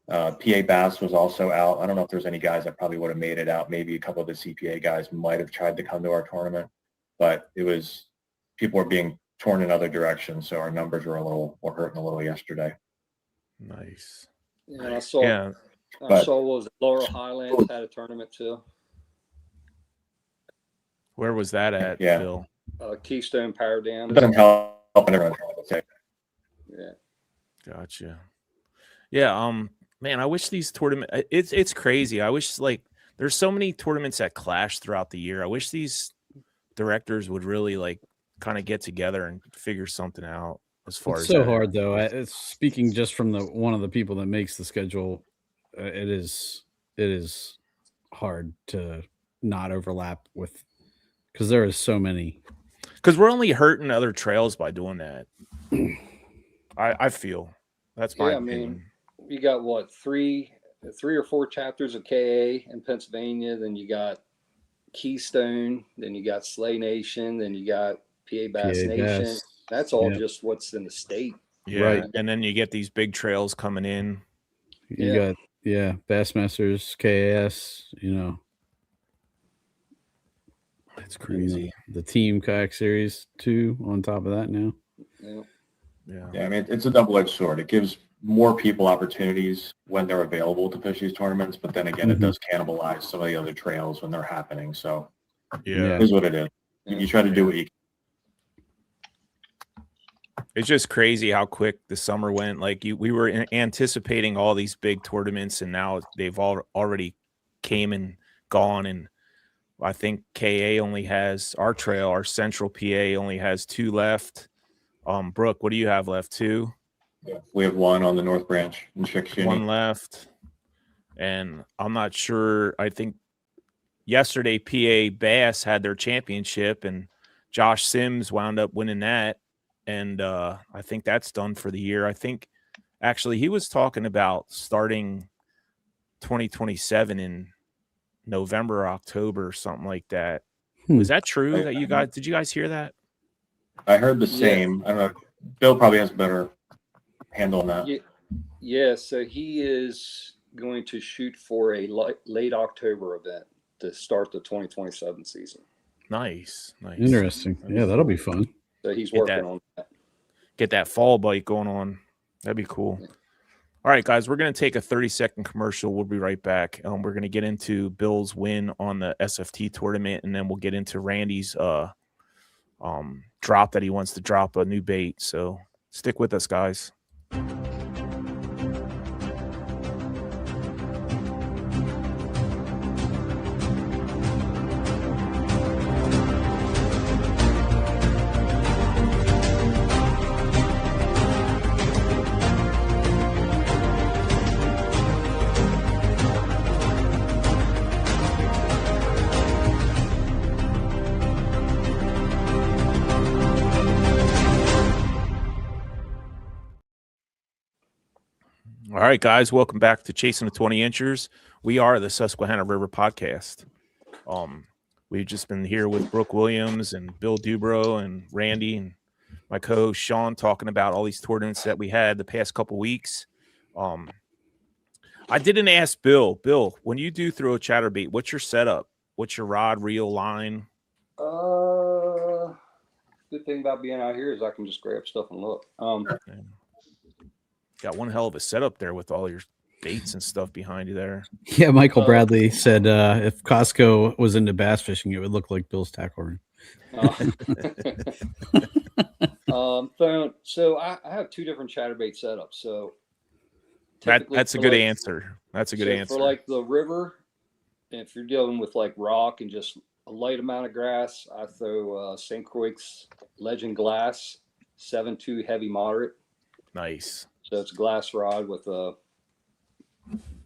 Speaker 5: PA Bass was also out. I don't know if there's any guys that probably would have made it out. Maybe a couple of the CPA guys might have tried to come to our tournament, but people were being torn in other directions. So our numbers were hurting a little yesterday.
Speaker 2: Nice.
Speaker 6: Yeah, and I saw was Laurel Highlands had a tournament too.
Speaker 2: Where was that at,
Speaker 5: Yeah.
Speaker 2: Bill?
Speaker 6: Keystone Power Dam.
Speaker 5: It doesn't help everyone.
Speaker 6: Yeah.
Speaker 2: Gotcha. Yeah. Man, I wish these tournaments. It's crazy. I wish there's so many tournaments that clash throughout the year. I wish these directors would really kind of get together and figure something out as far
Speaker 4: It's
Speaker 2: as
Speaker 4: so
Speaker 2: that.
Speaker 4: hard though. It's speaking just from one of the people that makes the schedule. It is hard to not overlap with, because there is so many.
Speaker 2: Because we're only hurting other trails by doing that. I feel that's my opinion.
Speaker 6: I mean, you got what, three or four chapters of KA in Pennsylvania, then you got Keystone, then you got Slay Nation, then you got PA Bass Nation.
Speaker 4: Bass.
Speaker 6: That's all just what's in the state.
Speaker 2: Yeah,
Speaker 4: Right.
Speaker 2: And then you get these big trails coming in.
Speaker 4: You got Bassmasters, KAS,
Speaker 2: It's crazy.
Speaker 4: The Team Kayak Series 2 on top of that now.
Speaker 6: Yeah.
Speaker 2: Yeah.
Speaker 5: Yeah, I mean, it's a double-edged sword. It gives more people opportunities when they're available to fish these tournaments, but then again, it
Speaker 4: Mhm.
Speaker 5: does cannibalize some of the other trails when they're happening. So
Speaker 2: Yeah.
Speaker 5: it is what it is. You try to do what you can.
Speaker 2: It's just crazy how quick the summer went. Like we were anticipating all these big tournaments, and now they've all already came and gone. And I think KA only has our trail, our Central PA only has 2 left. Brooke, what do you have left? 2?
Speaker 5: We have 1 on the North Branch in Chickasha.
Speaker 2: 1 left. And I'm not sure. I think yesterday PA Bass had their championship, and Josh Sims wound up winning that. And I think that's done for the year. I think actually he was talking about starting 2027 in November or October or something like that. Was that true that you guys, did you guys hear that?
Speaker 5: I heard the same. I don't know. Bill probably has a better handle on that.
Speaker 6: Yeah, so he is going to shoot for a late October event to start the 2027 season.
Speaker 2: Nice.
Speaker 4: Interesting. Yeah, that'll be fun.
Speaker 6: So he's working on that.
Speaker 2: Get that fall bite going on. That'd be cool.
Speaker 6: Yeah.
Speaker 2: All right, guys, we're going to take a 30-second commercial. We'll be right back. We're going to get into Bill's win on the SFT tournament, and then we'll get into Randy's drop that he wants to drop a new bait. So stick with us, guys. All right, guys, welcome back to Chasing the 20 Inchers. We are the Susquehanna River Podcast. We've just been here with Brooke Williams and Bill Durboraw and Randy and my co-host Sean talking about all these tournaments that we had the past couple weeks. I didn't ask Bill. Bill, when you do throw a chatterbait, what's your setup? What's your rod, reel, line?
Speaker 6: Good thing about being out here is I can just grab stuff and look.
Speaker 2: Got one hell of a setup there with all your baits and stuff behind you there.
Speaker 4: Yeah, Michael Bradley said if Costco was into bass fishing, it would look like Bill's tackle room.
Speaker 6: So I have 2 different chatterbait setups. So
Speaker 2: that's a good answer. That's a good answer.
Speaker 6: For like the river, if you're dealing with like rock and just a light amount of grass, I throw St. Croix's Legend Glass 7.2 heavy moderate.
Speaker 2: Nice.
Speaker 6: So it's a glass rod with a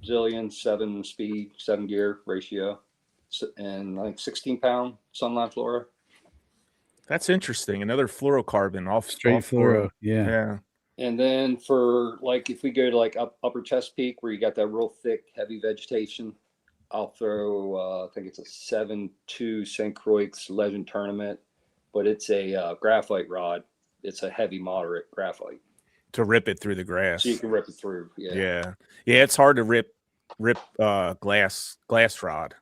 Speaker 6: zillion 7-speed 7-gear ratio and like 16-pound sunline fluoro.
Speaker 2: That's interesting. Another fluorocarbon off
Speaker 4: Straight fluoro. Yeah.
Speaker 6: And then for like if we go to like upper Chesapeake where you got that real thick heavy vegetation, I'll throw I think it's a 7.2 St. Croix's Legend Tournament, but it's a graphite rod. It's a heavy moderate graphite.
Speaker 2: To rip it through the grass.
Speaker 6: So you can rip it through.
Speaker 2: Yeah. It's hard to rip glass rod.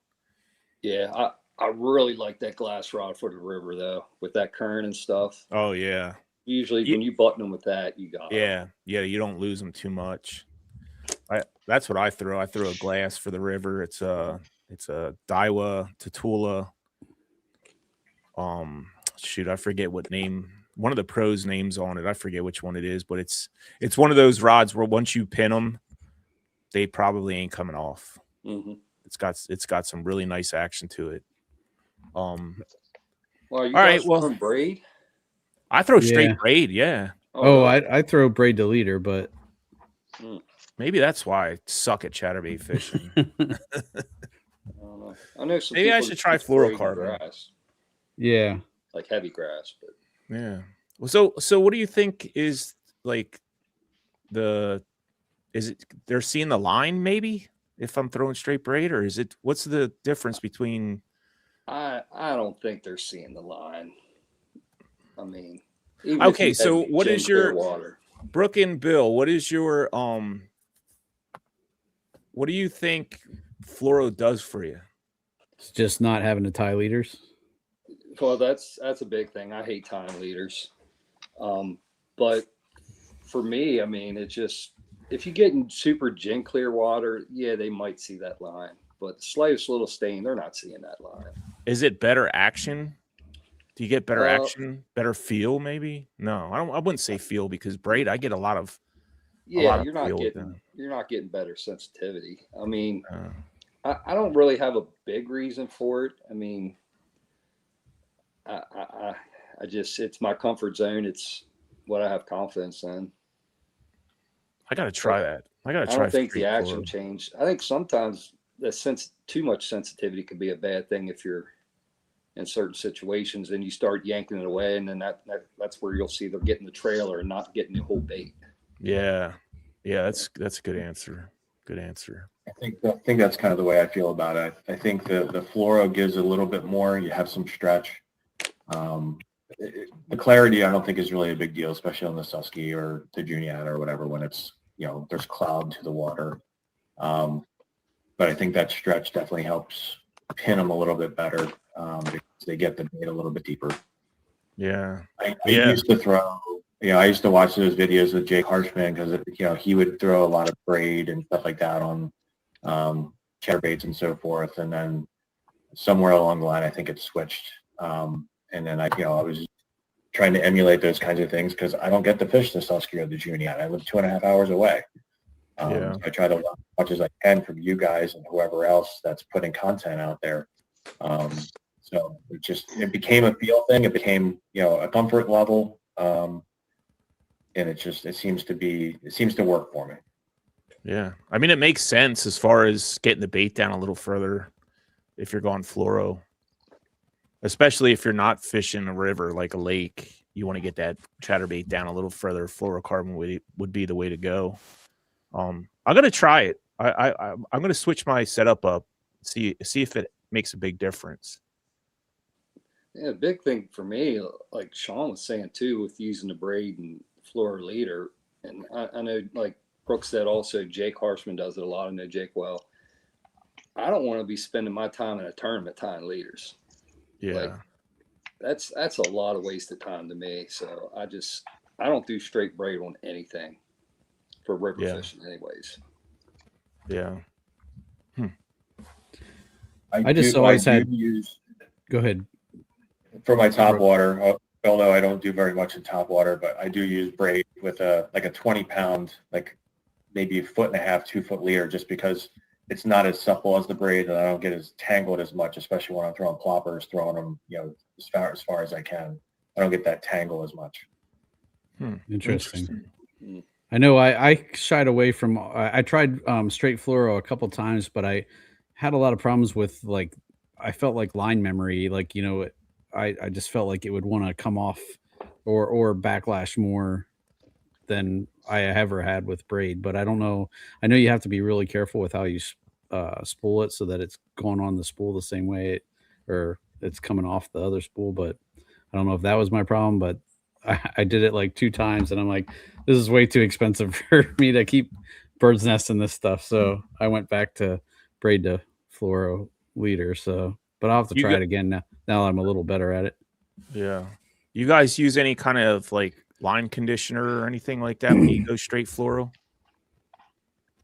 Speaker 6: Yeah, I really like that glass rod for the river though, with that current and stuff.
Speaker 2: Oh yeah.
Speaker 6: Usually when you button them with that, you got
Speaker 2: it. Yeah, you don't lose them too much. That's what I throw. I throw a glass for the river. It's a Daiwa Tatula. I forget what name. One of the pros names on it. I forget which one it is, but it's one of those rods where once you pin them, they probably ain't coming off.
Speaker 6: Mm-hmm.
Speaker 2: It's got some really nice action to it.
Speaker 6: Well, all
Speaker 2: right. Well,
Speaker 6: braid.
Speaker 2: I throw straight braid. Yeah.
Speaker 4: I throw braid to leader, but
Speaker 2: maybe that's why I suck at chatterbait fishing.
Speaker 6: I don't know. I know some
Speaker 2: maybe I should try fluorocarbon.
Speaker 4: Yeah,
Speaker 6: like heavy grass, but.
Speaker 2: Yeah. Well, so what do you think is like they're seeing the line maybe if I'm throwing straight braid, or what's the difference between?
Speaker 6: I don't think they're seeing the line. I mean,
Speaker 2: okay. So what is your
Speaker 6: water?
Speaker 2: Brooke and Bill? What is your what do you think fluoro does for you?
Speaker 4: It's just not having to tie leaders.
Speaker 6: Well, that's a big thing. I hate tying leaders. But for me, I mean, it's just if you get in super gin clear water, yeah, they might see that line. But the slightest little stain, they're not seeing that line.
Speaker 2: Is it better action? Do you get better
Speaker 6: Uh,
Speaker 2: action, better feel? Maybe no. I wouldn't say feel because braid. I get a lot of
Speaker 6: Yeah,
Speaker 2: feel with
Speaker 6: you're not getting better sensitivity. I mean,
Speaker 2: that.
Speaker 6: I don't really have a big reason for it. I mean, I just it's my comfort zone. It's what I have confidence in.
Speaker 2: I gotta try that. I gotta try.
Speaker 6: I don't think the
Speaker 2: straight
Speaker 6: action
Speaker 2: fluoro.
Speaker 6: changed. I think sometimes too much sensitivity could be a bad thing if you're in certain situations and you start yanking it away, and then that's where you'll see they're getting the trailer and not getting the whole bait.
Speaker 2: Yeah, that's a good answer. Good answer.
Speaker 5: I think that's kind of the way I feel about it. I think the fluoro gives a little bit more. You have some stretch. The clarity I don't think is really a big deal, especially on the Susky or the Juniata or whatever when it's there's cloud to the water. But I think that stretch definitely helps pin them a little bit better because they get the bait a little bit deeper.
Speaker 2: Yeah.
Speaker 5: I used to throw, I used to watch those videos with Jake Harshman because, he would throw a lot of braid and stuff like that on chatterbaits and so forth. And then somewhere along the line, I think it switched. And then I was trying to emulate those kinds of things because I don't get to fish the Susky or the Juniata. I live 2.5 hours away. So I try to learn as much as I can from you guys and whoever else that's putting content out there. So it became a feel thing. It became, a comfort level. And it seems to work for me.
Speaker 2: Yeah. I mean, it makes sense as far as getting the bait down a little further if you're going fluoro, especially if you're not fishing a river like a lake. You want to get that chatterbait down a little further. Fluorocarbon would be the way to go. I'm gonna try it. I'm gonna switch my setup up, see if it makes a big difference.
Speaker 6: Yeah, big thing for me, like Sean was saying too, with using the braid and fluoro leader, and I know like Brooks said also, Jake Harshman does it a lot. I know Jake well. I don't want to be spending my time in a tournament tying leaders.
Speaker 2: Yeah,
Speaker 6: like, that's a lot of wasted time to me. So I don't do straight braid on anything. For river fishing anyways.
Speaker 2: Yeah.
Speaker 4: I just always had
Speaker 5: use,
Speaker 4: go ahead.
Speaker 5: For my top water, Bill, no, I don't do very much in top water, but I do use braid with a 20-pound, like maybe 1.5 foot, 2 foot leader, just because it's not as supple as the braid and I don't get as tangled as much, especially when I'm throwing ploppers, throwing them, as far as I can. I don't get that tangle as much.
Speaker 4: Interesting. I know I shied away from, I tried straight fluoro a couple times, but I had a lot of problems with I felt like line memory, I just felt like it would want to come off or backlash more than I ever had with braid, but I don't know. I know you have to be really careful with how you spool it so that it's going on the spool the same way or it's coming off the other spool, but I don't know if that was my problem, but I did it like 2 times and I'm like, this is way too expensive for me to keep bird's nest in this stuff. So I went back to braid to fluoro leader. So, but I'll have to try it again now I'm a little better at it.
Speaker 2: Yeah. You guys use any kind of line conditioner or anything like that when you go straight fluoro?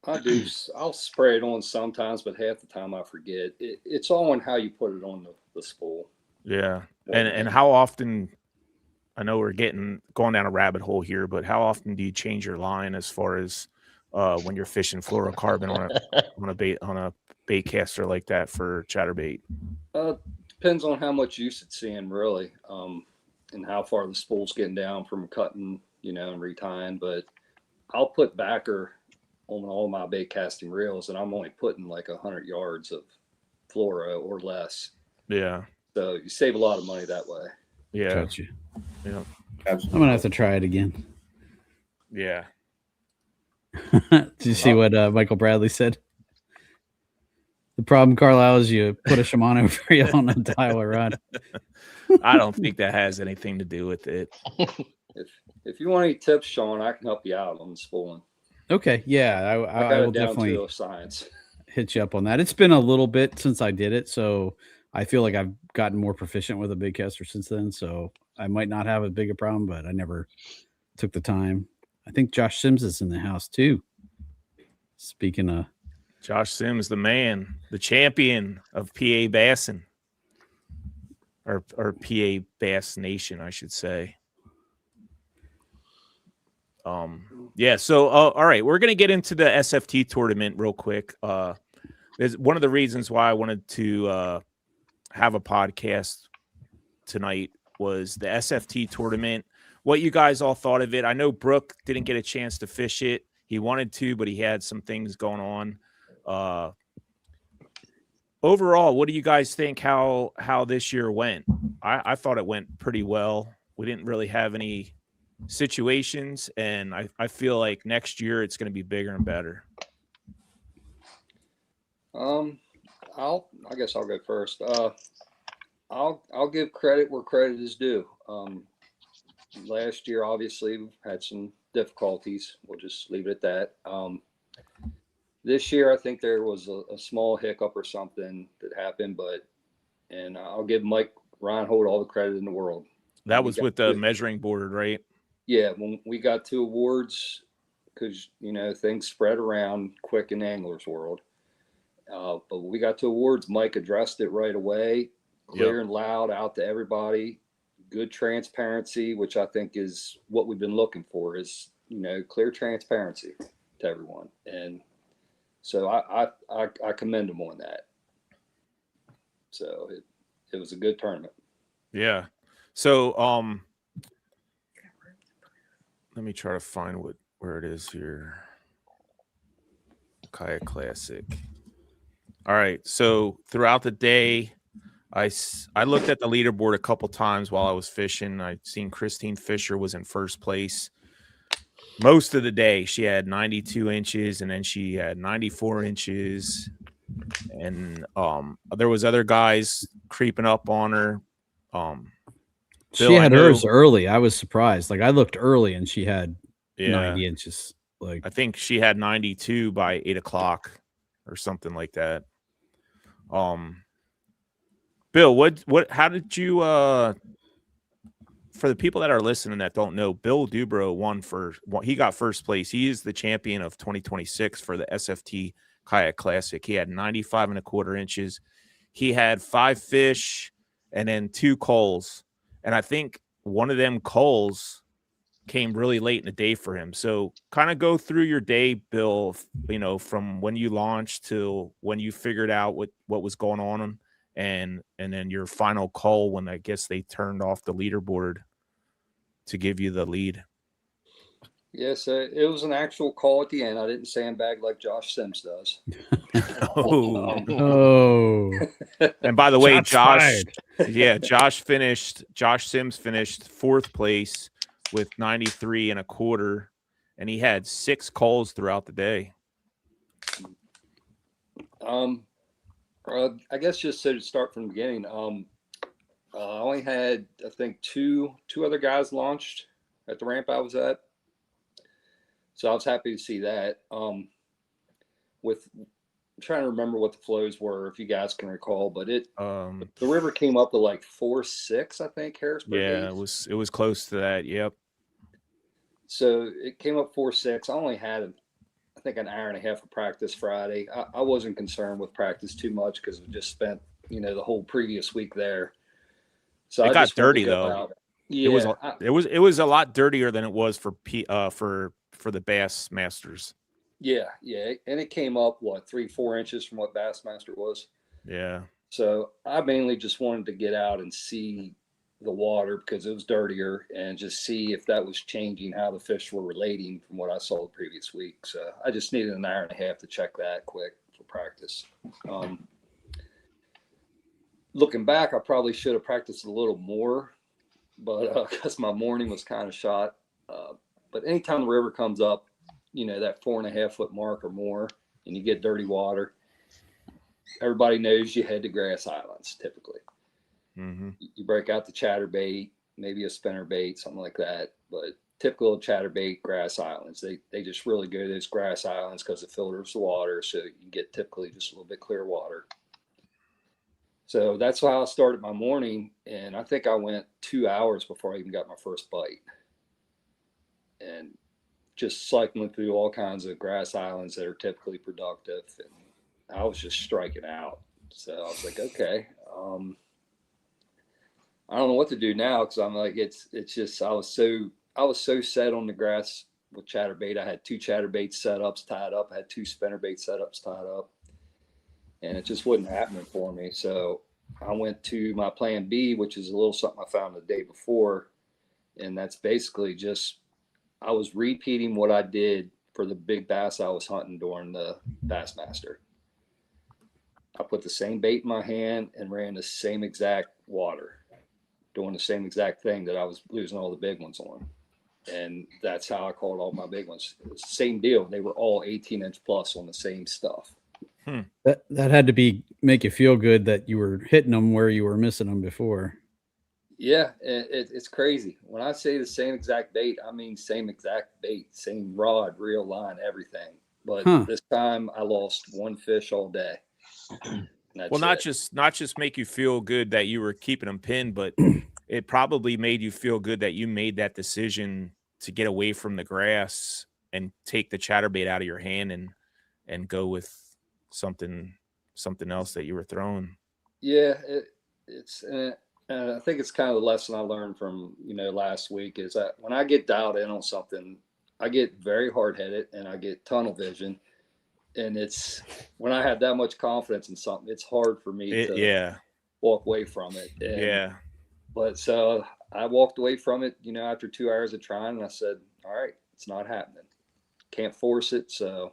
Speaker 6: I do. I'll spray it on sometimes, but half the time I forget. It's all on how you put it on the spool.
Speaker 2: Yeah. And how often, I know we're going down a rabbit hole here, but how often do you change your line as far as when you're fishing fluorocarbon on a bait caster like that for chatterbait?
Speaker 6: Depends on how much use it's seeing, really, and how far the spool's getting down from cutting, and retying. But I'll put backer on all my bait casting reels, and I'm only putting 100 yards of fluoro or less.
Speaker 2: Yeah. So
Speaker 6: you save a lot of money that way.
Speaker 2: Yeah.
Speaker 4: Gotcha.
Speaker 2: Yeah.
Speaker 5: Absolutely.
Speaker 4: I'm gonna have to try it again.
Speaker 2: Yeah.
Speaker 4: Did you see what Michael Bradley said? The problem, Carlisle, is you put a Shimano reel on a dial rod.
Speaker 2: I don't think that has anything to do with it.
Speaker 6: If you want any tips, Sean, I can help you out on the spooling.
Speaker 4: Okay, yeah, I will definitely
Speaker 6: to science.
Speaker 4: Hit you up on that. It's been a little bit since I did it, so I feel like I've gotten more proficient with a big caster since then. So I might not have as big a problem, but I never took the time. I think Josh Sims is in the house too. Speaking of,
Speaker 2: Josh Sims, the man, the champion of PA Bassin, or PA Bass Nation, I should say. Yeah. So, all right, we're gonna get into the SFT tournament real quick. Is one of the reasons why I wanted to have a podcast tonight was the SFT tournament. What you guys all thought of it? I know Brooke didn't get a chance to fish it. He wanted to, but he had some things going on. Overall, what do you guys think how this year went? I thought it went pretty well. We didn't really have any situations, and I feel like next year it's going to be bigger and better.
Speaker 6: I guess I'll go first. I'll give credit where credit is due. Last year, obviously, we had some difficulties. We'll just leave it at that. This year, I think there was a small hiccup or something that happened, and I'll give Mike Reinhold all the credit in the world.
Speaker 2: That was with the measuring board, right?
Speaker 6: Yeah, when we got to awards, because things spread around quick in Anglers World. But when we got to awards, Mike addressed it right away, clear and loud out to everybody. Good transparency, which I think is what we've been looking for, is clear transparency to everyone. And so I commend him on that. So it was a good tournament.
Speaker 2: Yeah. So let me try to find where it is here. Kayak Classic. All right. So throughout the day, I looked at the leaderboard a couple times while I was fishing. I seen Christine Fisher was in first place. Most of the day, she had 92 inches, and then she had 94 inches. And there was other guys creeping up on her.
Speaker 4: she
Speaker 2: Bill,
Speaker 4: had hers early. I was surprised. Like I looked early, and she had 90 inches. Like
Speaker 2: I think she had 92 by 8 o'clock or something like that. Bill, how did you, for the people that are listening that don't know, Bill Durboraw he got first place. He is the champion of 2026 for the SFT Kayak Classic. He had 95 1/4 inches. He had 5 fish and then 2 coals. And I think one of them coals came really late in the day for him. So kind of go through your day, Bill, from when you launched to when you figured out what was going on, and then your final call when I guess they turned off the leaderboard to give you the lead.
Speaker 6: Yes, it was an actual call at the end. I didn't sandbag like Josh Sims does.
Speaker 2: And by the way, Josh Sims finished 4th place with 93 1/4, and he had 6 calls throughout the day.
Speaker 6: I guess just to start from the beginning, I only had, I think, two other guys launched at the ramp I was at. So I was happy to see that. I'm trying to remember what the flows were, if you guys can recall, but the river came up to like 4.6, I think, Harrisburg.
Speaker 2: Yeah, it was close to that. Yep.
Speaker 6: So it came up 4.6. I only had, I think, an hour and a half of practice Friday. I wasn't concerned with practice too much because we just spent, the whole previous week there. So
Speaker 2: it got dirty though.
Speaker 6: Yeah,
Speaker 2: it was a lot dirtier than it was for the Bass Masters.
Speaker 6: Yeah, and it came up 3-4 inches from what Bassmaster was.
Speaker 2: Yeah.
Speaker 6: So I mainly just wanted to get out and see the water because it was dirtier, and just see if that was changing how the fish were relating from what I saw the previous week. So I just needed an hour and a half to check that quick for practice. Looking back, I probably should have practiced a little more, but because my morning was kind of shot. But anytime the river comes up, that 4.5 foot mark or more, and you get dirty water, everybody knows you head to grass islands typically.
Speaker 2: Mm-hmm.
Speaker 6: You break out the chatterbait, maybe a spinnerbait, something like that. But typical of chatterbait, grass islands. They just really go to those grass islands because it filters the water, so you get typically just a little bit clear water. So that's how I started my morning, and I think I went 2 hours before I even got my first bite. And just cycling through all kinds of grass islands that are typically productive, and I was just striking out. So I was like, okay, I don't know what to do now, because I'm like, it's just I was so set on the grass with chatterbait. I had 2 chatterbait setups tied up. I had 2 spinnerbait setups tied up, and it just wasn't happening for me. So I went to my plan B, which is a little something I found the day before, and that's basically just I was repeating what I did for the big bass I was hunting during the Bassmaster. I put the same bait in my hand and ran the same exact water, doing the same exact thing that I was losing all the big ones on. And that's how I caught all my big ones. It was the same deal. They were all 18-inch plus on the same stuff.
Speaker 4: That had to make you feel good that you were hitting them where you were missing them before.
Speaker 6: Yeah, it's crazy. When I say the same exact bait, I mean same exact bait, same rod, reel, line, everything. But this time I lost 1 fish all day.
Speaker 2: Well, not just make you feel good that you were keeping them pinned, but it probably made you feel good that you made that decision to get away from the grass and take the chatterbait out of your hand and go with something else that you were throwing.
Speaker 6: Yeah, it's I think it's kind of the lesson I learned from last week is that when I get dialed in on something, I get very hard headed and I get tunnel vision. And it's when I have that much confidence in something, it's hard for me to walk away from it. And, but so I walked away from it, after 2 hours of trying, and I said, all right, it's not happening. Can't force it. So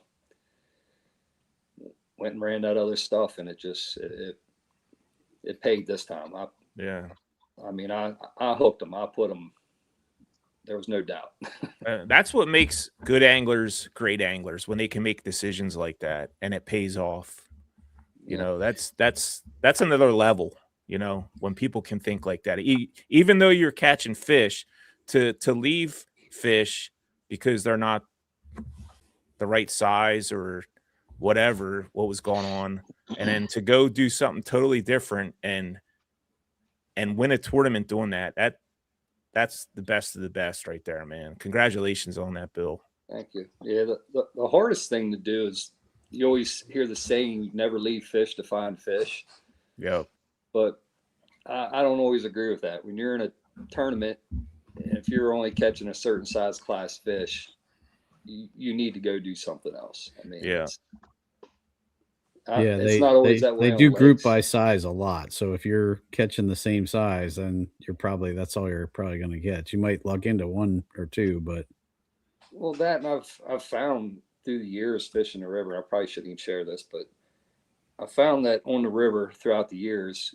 Speaker 6: went and ran that other stuff, and it paid this time. I mean, I hooked them. I put them. There was no doubt.
Speaker 2: That's what makes good anglers great anglers, when they can make decisions like that and it pays off. That's another level, when people can think like that. Even though you're catching fish, to leave fish because they're not the right size or whatever, what was going on, and then to go do something totally different and win a tournament doing that's the best of the best right there, man. Congratulations on that, Bill.
Speaker 6: Thank you. Yeah, the hardest thing to do is, you always hear the saying, you never leave fish to find fish.
Speaker 2: Yeah.
Speaker 6: But I don't always agree with that. When you're in a tournament, and if you're only catching a certain size class fish, you need to go do something else. I mean, it's not always that way.
Speaker 4: They do group by size a lot. So if you're catching the same size, then that's all you're probably going to get. You might luck into 1 or 2, but.
Speaker 6: Well, that, and I've found through the years fishing the river, I probably shouldn't even share this, but I found that on the river throughout the years,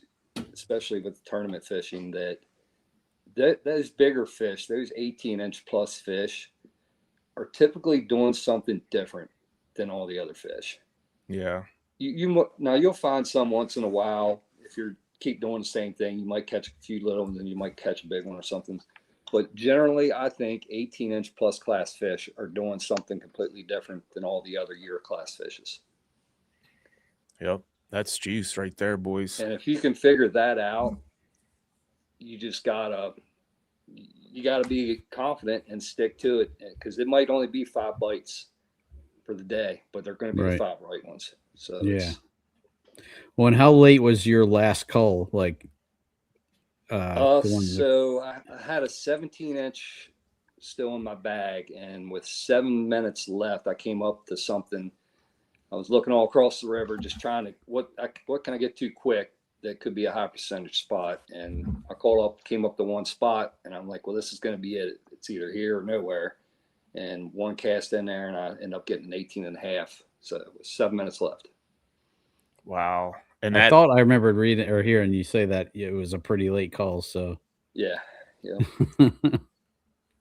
Speaker 6: especially with tournament fishing, that those bigger fish, those 18-inch plus fish, are typically doing something different than all the other fish.
Speaker 2: Yeah.
Speaker 6: Now you'll find some once in a while, if you keep doing the same thing, you might catch a few little ones and you might catch a big one or something. But generally, I think 18-inch plus class fish are doing something completely different than all the other year class fishes.
Speaker 2: Yep. That's juice right there, boys.
Speaker 6: And if you can figure that out, you just gotta be confident and stick to it, because it might only be 5 bites for the day, but they're going to be the 5 right ones. So
Speaker 4: yeah. Well, and how late was your last cull? Like,
Speaker 6: so I had a 17-inch still in my bag, and with 7 minutes left, I came up to something. I was looking all across the river, just trying to what can I get to quick that could be a high percentage spot. And I came up to one spot, and I'm like, well, this is going to be it. It's either here or nowhere. And one cast in there, and I ended up getting an 18.5. So it was 7 minutes left.
Speaker 2: Wow. And
Speaker 4: I thought I remembered reading or hearing you say that it was a pretty late call. So
Speaker 6: yeah.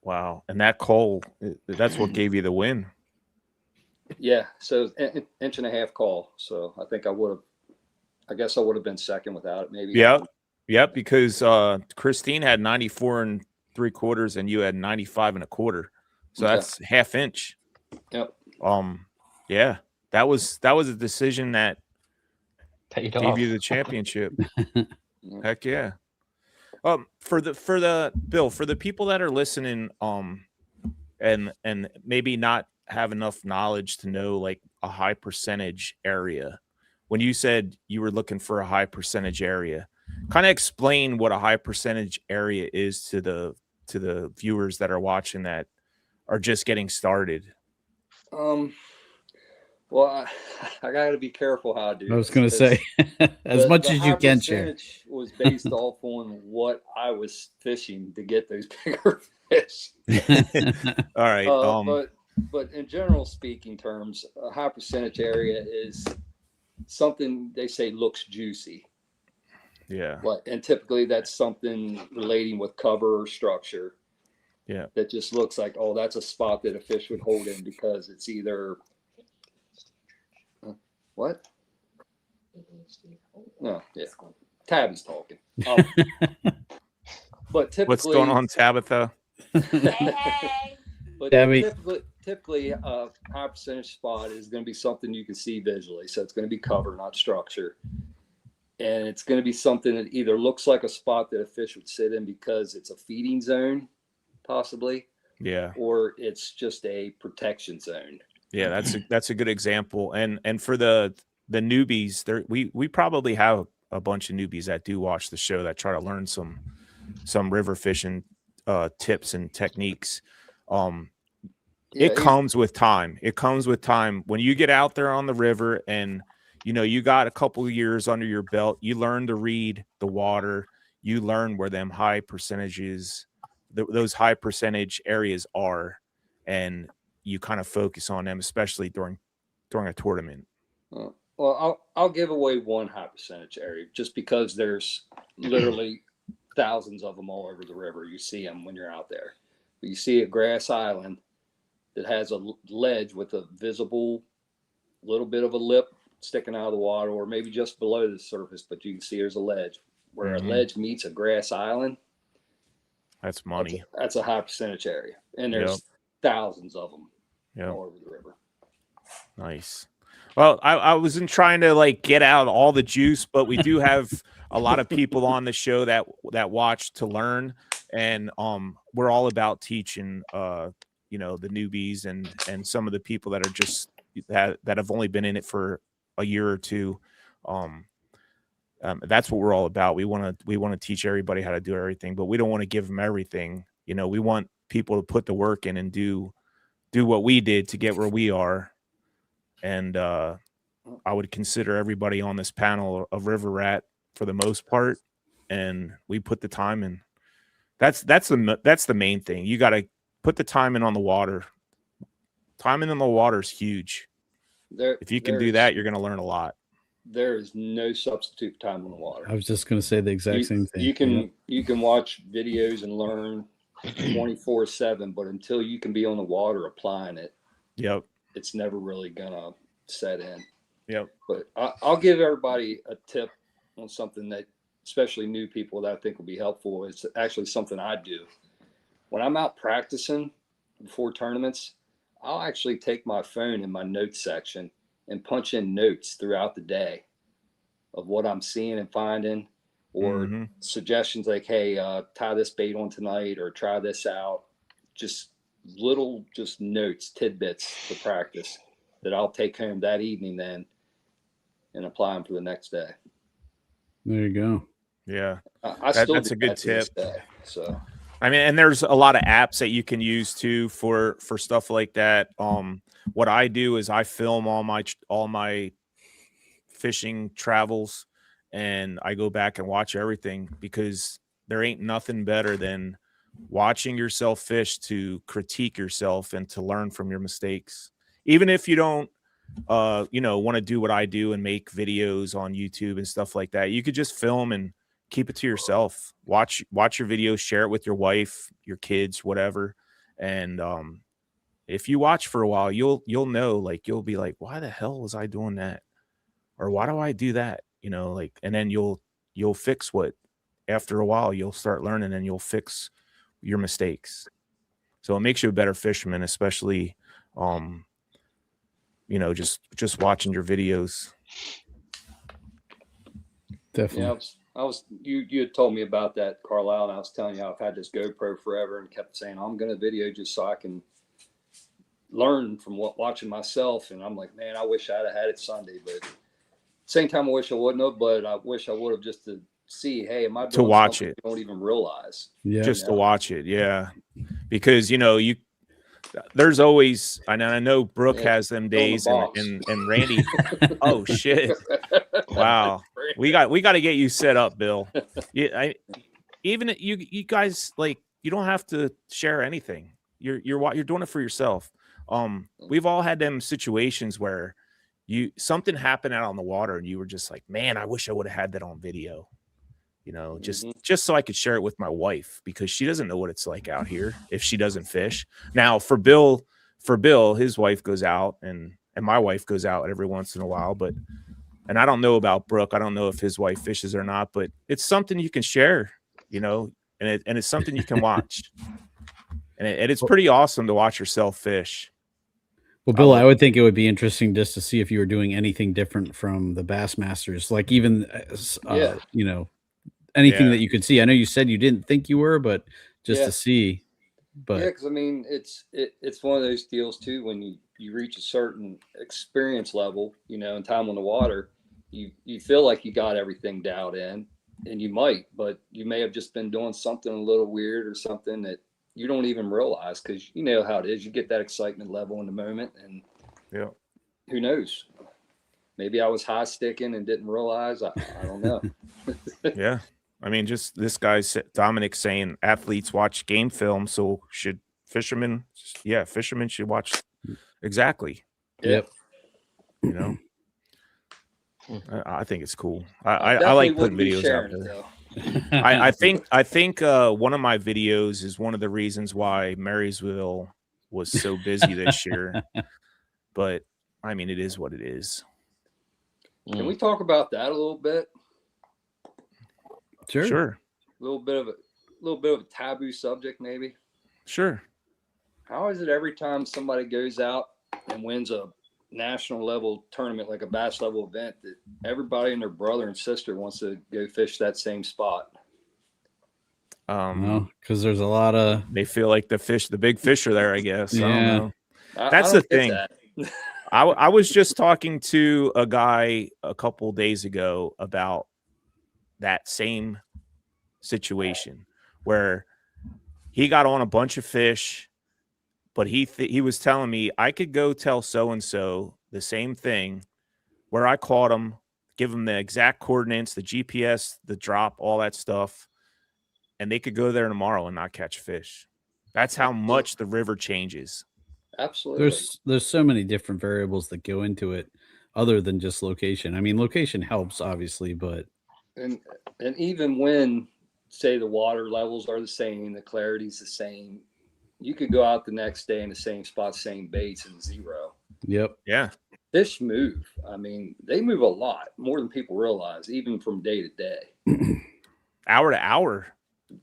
Speaker 2: Wow. And that call, that's what gave you the win.
Speaker 6: Yeah. So an 1.5-inch call. So I think I guess I would have been second without it, maybe.
Speaker 2: Yep. Because Christine had 94 3/4 and you had 95 1/4. So that's ½ inch.
Speaker 6: Yep.
Speaker 2: Yeah. That was a decision that gave you the championship. Heck yeah. For the Bill, for the people that are listening, and maybe not have enough knowledge to know like a high percentage area. When you said you were looking for a high percentage area, kind of explain what a high percentage area is to the viewers that are watching that are just getting started.
Speaker 6: Well, I got to be careful how I do.
Speaker 4: I was going to say, as much as you can share.
Speaker 6: Was based off on what I was fishing to get those bigger fish.
Speaker 2: All right.
Speaker 6: But in general speaking terms, a high percentage area is something they say looks juicy.
Speaker 2: Yeah.
Speaker 6: And typically that's something relating with cover or structure.
Speaker 2: Yeah.
Speaker 6: That just looks like, oh, that's a spot that a fish would hold in because it's either what? No, yeah. Tabby's talking. But typically,
Speaker 2: what's going on, Tabitha?
Speaker 6: Hey. But typically, a high percentage spot is going to be something you can see visually. So it's going to be cover, not structure. And it's going to be something that either looks like a spot that a fish would sit in because it's a feeding zone, possibly.
Speaker 2: Yeah.
Speaker 6: Or it's just a protection zone.
Speaker 2: Yeah, that's a good example. And for the newbies, we probably have a bunch of newbies that do watch the show that try to learn some river fishing tips and techniques. It comes with time. It comes with time. When you get out there on the river and you got a couple of years under your belt, you learn to read the water. You learn where them high percentages, those high percentage areas are, and you kind of focus on them, especially during a tournament.
Speaker 6: Well, I'll give away one high percentage area just because there's literally thousands of them all over the river. You see them when you're out there. But you see a grass island that has a ledge with a visible little bit of a lip sticking out of the water, or maybe just below the surface, but you can see there's a ledge. Where a ledge meets a grass island,
Speaker 2: that's money.
Speaker 6: That's a high percentage area, and there's thousands of them all over the river.
Speaker 2: Nice. Well, I wasn't trying to like get out all the juice, but we do have a lot of people on the show that watch to learn, and we're all about teaching the newbies and some of the people that are just that have only been in it for a year or two. That's what we're all about. We want to teach everybody how to do everything, but we don't want to give them everything. We want people to put the work in and do what we did to get where we are. And I would consider everybody on this panel a river rat for the most part, and we put the time in. That's the main thing. You got to put the time in on the water. Timing in the water is huge. If you can do that, you're going to learn a lot.
Speaker 6: There is no substitute for time in the water.
Speaker 4: I was just going to say the exact same thing.
Speaker 6: You can watch videos and learn 24/7, but until you can be on the water applying it, it's never really gonna set in. But I'll give everybody a tip on something that, especially new people, that I think will be helpful. It's actually something I do when I'm out practicing before tournaments. I'll actually take my phone in my notes section and punch in notes throughout the day of what I'm seeing and finding, or suggestions like, hey, tie this bait on tonight, or try this out. Just notes, tidbits to practice that I'll take home that evening then and apply them for the next day.
Speaker 4: There you go.
Speaker 2: Yeah.
Speaker 6: That's
Speaker 2: a good tip.
Speaker 6: So
Speaker 2: I mean, and there's a lot of apps that you can use too for stuff like that. What I do is I film all my fishing travels, and I go back and watch everything, because there ain't nothing better than watching yourself fish to critique yourself and to learn from your mistakes. Even if you don't, want to do what I do and make videos on YouTube and stuff like that, you could just film and keep it to yourself. Watch your videos, share it with your wife, your kids, whatever. And if you watch for a while, you'll know, like, you'll be like, why the hell was I doing that? Or why do I do that? And then you'll fix what, after a while, you'll start learning and you'll fix your mistakes. So it makes you a better fisherman, especially, just watching your videos.
Speaker 4: Definitely.
Speaker 6: Yeah, you had told me about that, Carlisle, and I was telling you I've had this GoPro forever and kept saying I'm going to video just so I can learned from watching myself, and I'm like, man, I wish I'd have had it Sunday, but same time I wish I wouldn't have, but I wish I would have, just to see, hey, am I doing
Speaker 2: To watch
Speaker 6: something
Speaker 2: it.
Speaker 6: you don't even realize?
Speaker 4: Yeah.
Speaker 2: Just to watch it. Yeah. Because, you know, there's always, I know Brooke has them days, and Randy. Oh shit. Wow. We got to get you set up, Bill. Yeah. Even you guys, like, you don't have to share anything. You're doing it for yourself. We've all had them situations where something happened out on the water and you were just like, man, I wish I would have had that on video. You know, just so I could share it with my wife, because she doesn't know what it's like out here if she doesn't fish. Now for Bill, his wife goes out and my wife goes out every once in a while, and I don't know about Brooke. I don't know if his wife fishes or not, but it's something you can share, you know, and it's something you can watch. And it's pretty awesome to watch yourself fish.
Speaker 4: Well, Bill, I would think it would be interesting just to see if you were doing anything different from the Bassmasters, like even, you know, anything that you could see. I know you said you didn't think you were, but just to see. But
Speaker 6: yeah, because I mean, it's one of those deals too. When you reach a certain experience level, you know, and time on the water, you feel like you got everything dialed in, and you might, but you may have just been doing something a little weird or something that you don't even realize, because you know how it is. You get that excitement level in the moment, and who knows? Maybe I was high sticking and didn't realize. I don't know.
Speaker 2: Yeah. I mean, just this guy, Dominic, saying athletes watch game film, so should fishermen. Yeah, fishermen should watch. Exactly.
Speaker 6: Yep.
Speaker 2: You know, I think it's cool. I like putting videos out there. I think one of my videos is one of the reasons why Marysville was so busy this year. But I mean, it is what it is.
Speaker 6: Can we talk about that a little bit?
Speaker 2: Sure.
Speaker 6: A little bit of a taboo subject, maybe.
Speaker 2: Sure.
Speaker 6: How is it every time somebody goes out and wins a national level tournament, like a bass level event, that everybody and their brother and sister wants to go fish that same spot?
Speaker 4: Because there's a lot of,
Speaker 2: they feel like the big fish are there, I guess.
Speaker 4: Yeah.
Speaker 2: I don't know.
Speaker 6: That's
Speaker 2: the thing. I was just talking to a guy a couple days ago about that same situation where he got on a bunch of fish, but he was telling me I could go tell so-and-so the same thing where I caught him, give him the exact coordinates, the GPS, the drop, all that stuff, and they could go there tomorrow and not catch fish. That's how much the river changes.
Speaker 6: Absolutely.
Speaker 4: There's so many different variables that go into it other than just location. I mean, location helps obviously, but
Speaker 6: and even when, say, the water levels are the same, the clarity's the same, you could go out the next day in the same spot, same baits, and zero.
Speaker 4: Yep.
Speaker 2: Yeah.
Speaker 6: Fish move. I mean, they move a lot more than people realize, even from day to day.
Speaker 2: Hour to hour.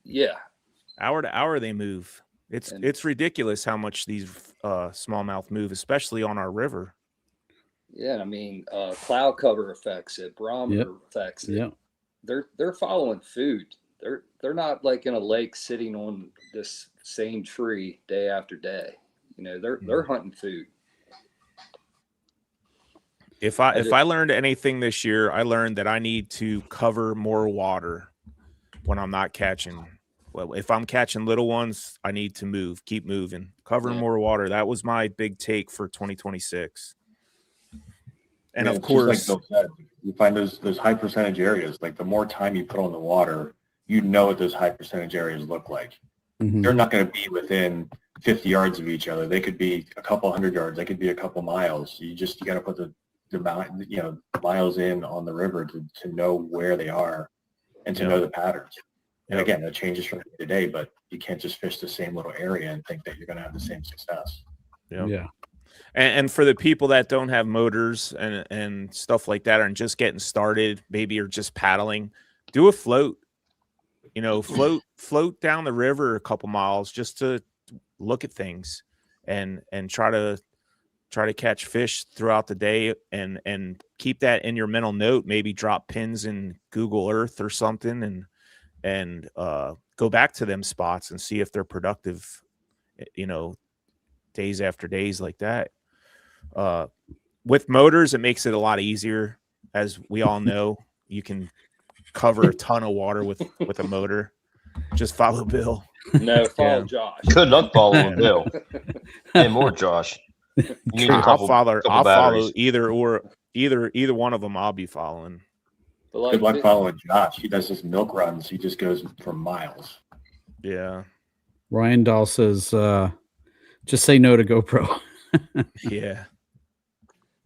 Speaker 6: Yeah.
Speaker 2: Hour to hour they move. It's ridiculous how much these smallmouth move, especially on our river.
Speaker 6: Yeah, I mean, cloud cover affects it, barometer affects it.
Speaker 4: Yeah.
Speaker 6: They're following food. They're not like in a lake sitting on this same tree day after day. You know, they're hunting food.
Speaker 2: If I learned anything this year, I learned that I need to cover more water when I'm not catching. Well, if I'm catching little ones, I need to keep moving, covering more water. That was my big take for 2026. And of course,
Speaker 5: like Bill said, you find those high percentage areas. Like the more time you put on the water, you know what those high percentage areas look like.
Speaker 4: Mm-hmm.
Speaker 5: They're not going to be within 50 yards of each other. They could be a couple hundred yards. They could be a couple miles. You got to put the miles in on the river to know where they are and to know the patterns. And again, that changes from day to day, but you can't just fish the same little area and think that you're going to have the same success.
Speaker 4: Yeah.
Speaker 2: And for the people that don't have motors and stuff like that, and just getting started, maybe you're just paddling, do a float. You know, float down the river a couple miles just to look at things and try to catch fish throughout the day and keep that in your mental note. Maybe drop pins in Google Earth or something and go back to them spots and see if they're productive, you know, days after days like that. With motors, it makes it a lot easier. As we all know, you can cover a ton of water with a motor. Just follow Bill.
Speaker 6: No, follow
Speaker 2: Yeah.
Speaker 6: Josh.
Speaker 7: Good luck following
Speaker 2: Yeah.
Speaker 7: Bill. And more Josh. You need a
Speaker 2: I'll
Speaker 7: couple
Speaker 2: follow
Speaker 7: batteries.
Speaker 2: either one of them. I'll be following.
Speaker 6: But like,
Speaker 5: Good luck following Josh. He does his milk runs. He just goes for miles.
Speaker 2: Yeah.
Speaker 4: Ryan Dahl says, just say no to GoPro.
Speaker 2: Yeah.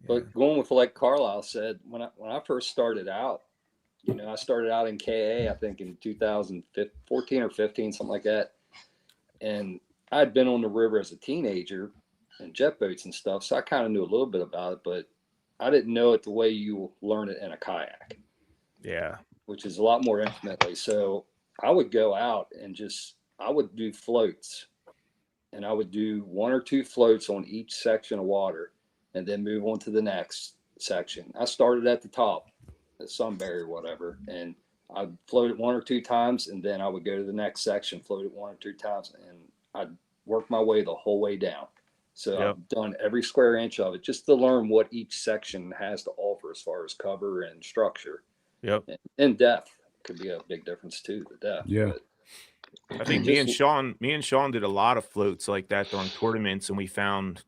Speaker 6: But going with like Carlisle said, when I first started out, you know, I started out in KA, I think in 2014 or 15, something like that. And I'd been on the river as a teenager and jet boats and stuff, so I kind of knew a little bit about it, but I didn't know it the way you learn it in a kayak.
Speaker 2: Yeah.
Speaker 6: Which is a lot more intimately. So I would go out and I would do floats, and I would do 1 or 2 floats on each section of water and then move on to the next section. I started at the top, the Sunbury or whatever, and I'd float it 1 or 2 times, and then I would go to the next section, float it 1 or 2 times, and I'd work my way the whole way down. So
Speaker 2: Yep.
Speaker 6: I've done every square inch of it just to learn what each section has to offer as far as cover and structure.
Speaker 2: Yep.
Speaker 6: And depth could be a big difference too, the depth.
Speaker 4: Yeah.
Speaker 2: I think me and Sean did a lot of floats like that during tournaments, and we found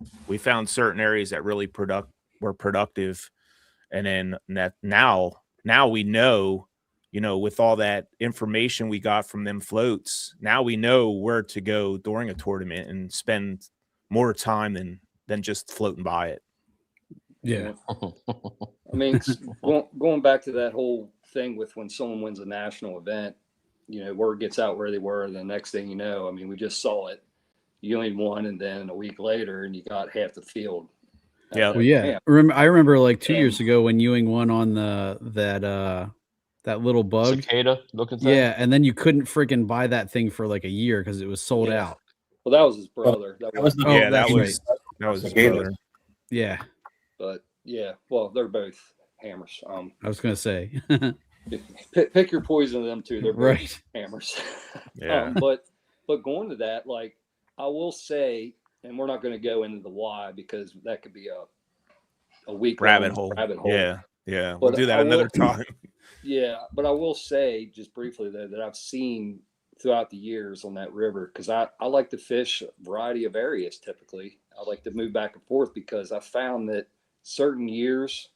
Speaker 2: certain areas that really were productive. And then now we know, you know, with all that information we got from them floats, now we know where to go during a tournament and spend more time than just floating by it.
Speaker 4: Yeah.
Speaker 6: I mean, going back to that whole thing with when someone wins a national event, you know, word gets out where they were, and the next thing you know, I mean, we just saw it. You only won, and then a week later, and you got half the field.
Speaker 2: Yeah.
Speaker 4: Well, yeah. I remember like 2 years ago when Ewing won on that little bug.
Speaker 7: Cicada looking thing.
Speaker 4: Yeah, and then you couldn't freaking buy that thing for like a year because it was sold
Speaker 6: Yeah.
Speaker 4: out.
Speaker 6: Well, that was his brother. That was
Speaker 5: the-
Speaker 2: Yeah, that
Speaker 4: that's
Speaker 2: was
Speaker 4: right.
Speaker 2: his
Speaker 5: Cicada.
Speaker 2: brother.
Speaker 4: Yeah,
Speaker 6: But yeah, well, they're both hammers.
Speaker 4: I was gonna say.
Speaker 6: Pick your poison of them two. They're both
Speaker 4: Right.
Speaker 6: hammers.
Speaker 2: Yeah.
Speaker 6: But going to that, like I will say, and we're not going to go into the why because that could be a week
Speaker 2: Rabbit hole. Yeah. Yeah. We'll
Speaker 6: But
Speaker 2: do that another time.
Speaker 6: Yeah, but I will say just briefly though that I've seen throughout the years on that river, because I like to fish a variety of areas typically. I like to move back and forth because I found that certain years,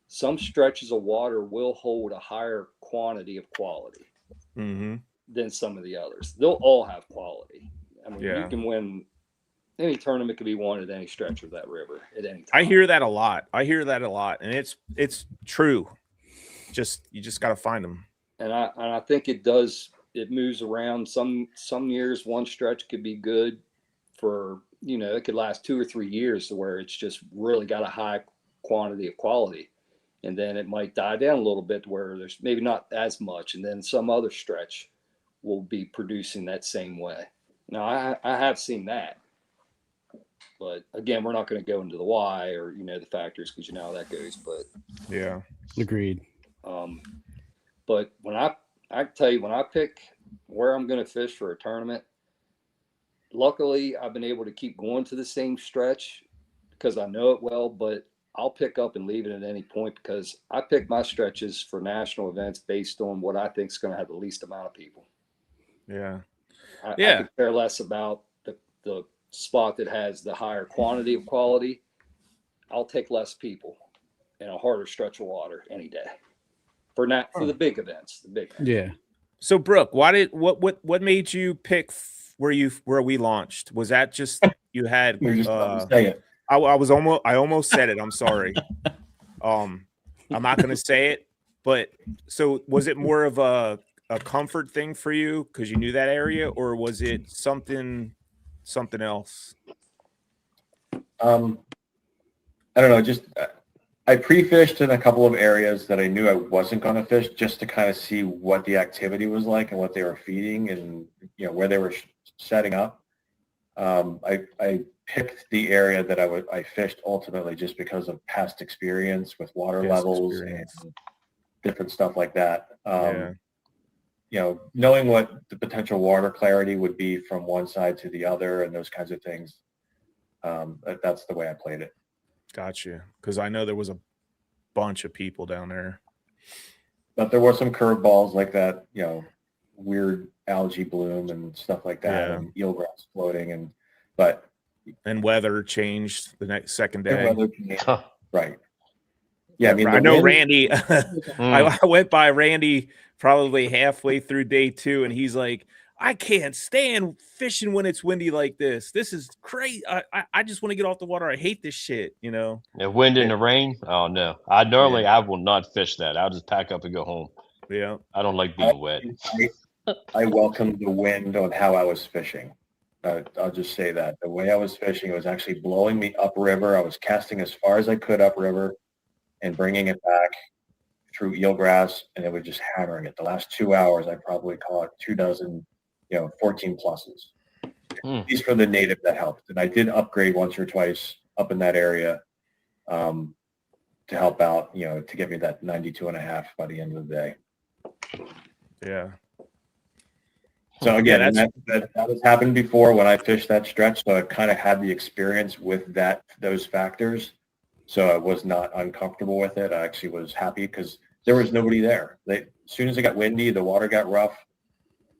Speaker 6: some stretches of water will hold a higher quantity of quality
Speaker 2: Mm-hmm.
Speaker 6: than some of the others. They'll all have quality. I mean,
Speaker 2: Yeah.
Speaker 6: you can win any tournament, can be won at any stretch of that river at any time.
Speaker 2: I hear that a lot. And it's true. You just got to find them.
Speaker 6: And I think it does. It moves around. Some years one stretch could be good for, you know, it could last 2 or 3 years to where it's just really got a high quantity of quality, and then it might die down a little bit to where there's maybe not as much, and then some other stretch will be producing that same way. Now I have seen that, but again, we're not going to go into the why or, you know, the factors, because you know how that goes. But
Speaker 2: Yeah.
Speaker 4: Agreed.
Speaker 6: but when I tell you, when I pick where I'm going to fish for a tournament, luckily I've been able to keep going to the same stretch because I know it well, but I'll pick up and leave it at any point because I pick my stretches for national events based on what I think is going to have the least amount of people.
Speaker 2: Yeah.
Speaker 6: I
Speaker 2: Yeah.
Speaker 6: could care less about the spot that has the higher quantity of quality. I'll take less people in a harder stretch of water any day for the big events.
Speaker 4: Yeah.
Speaker 2: So Brooke, what made you pick where we launched? Was that just you had
Speaker 5: You're just about to say it.
Speaker 2: I almost said it. I'm sorry. I'm not going to say it, but so was it more of a comfort thing for you because you knew that area, or was it something else?
Speaker 5: I don't know. Just I pre-fished in a couple of areas that I knew I wasn't going to fish just to kind of see what the activity was like and what they were feeding and, you know, where they were setting up. I picked the area that I fished ultimately just because of past experience with water levels and different stuff like that. You know, knowing what the potential water clarity would be from one side to the other and those kinds of things. That's the way I played it.
Speaker 2: Gotcha. Because I know there was a bunch of people down there.
Speaker 5: But there were some curveballs like that, you know, weird algae bloom and stuff like that,
Speaker 2: Yeah.
Speaker 5: and eelgrass floating,
Speaker 2: And weather changed the second
Speaker 5: the
Speaker 2: day.
Speaker 5: weather changed. Right. Yeah, I mean,
Speaker 2: I know
Speaker 5: wind-
Speaker 2: Randy. I went by Randy probably halfway through day 2, and he's like, I can't stand fishing when it's windy like this. This is crazy. I just want to get off the water. I hate this shit, you know?
Speaker 7: The wind and the rain. Oh no. I will not fish that. I'll just pack up and go home.
Speaker 2: Yeah.
Speaker 7: I don't like being wet.
Speaker 5: I welcomed the wind on how I was fishing. I'll just say that. The way I was fishing, it was actually blowing me upriver. I was casting as far as I could upriver and bringing it back through eelgrass, and it was just hammering it. The last 2 hours, I probably caught 24, 14 pluses. At least for the native, that helped. And I did upgrade once or twice up in that area to help out, to get me that 92.5 by the end of the day.
Speaker 2: Yeah.
Speaker 5: So again, that has happened before when I fished that stretch. So I kind of had the experience with those factors. So I was not uncomfortable with it. I actually was happy because there was nobody there. As soon as it got windy, the water got rough.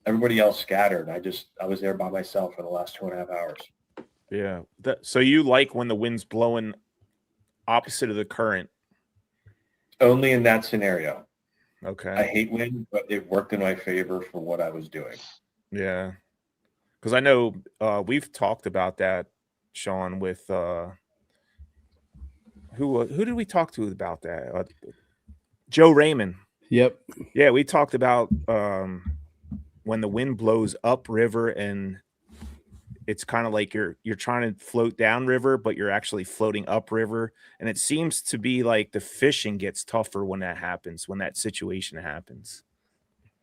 Speaker 5: Everybody else scattered. I was there by myself for the last 2.5 hours.
Speaker 2: Yeah. So you like when the wind's blowing opposite of the current?
Speaker 5: Only in that scenario.
Speaker 2: Okay.
Speaker 5: I hate wind, but it worked in my favor for what I was doing.
Speaker 2: Yeah. Because I know we've talked about that, Sean, with who did we talk to about that? Joe Raymond.
Speaker 4: Yep.
Speaker 2: Yeah, we talked about when the wind blows upriver and it's kind of like you're trying to float downriver, but you're actually floating upriver. And it seems to be like the fishing gets tougher when that happens, when that situation happens.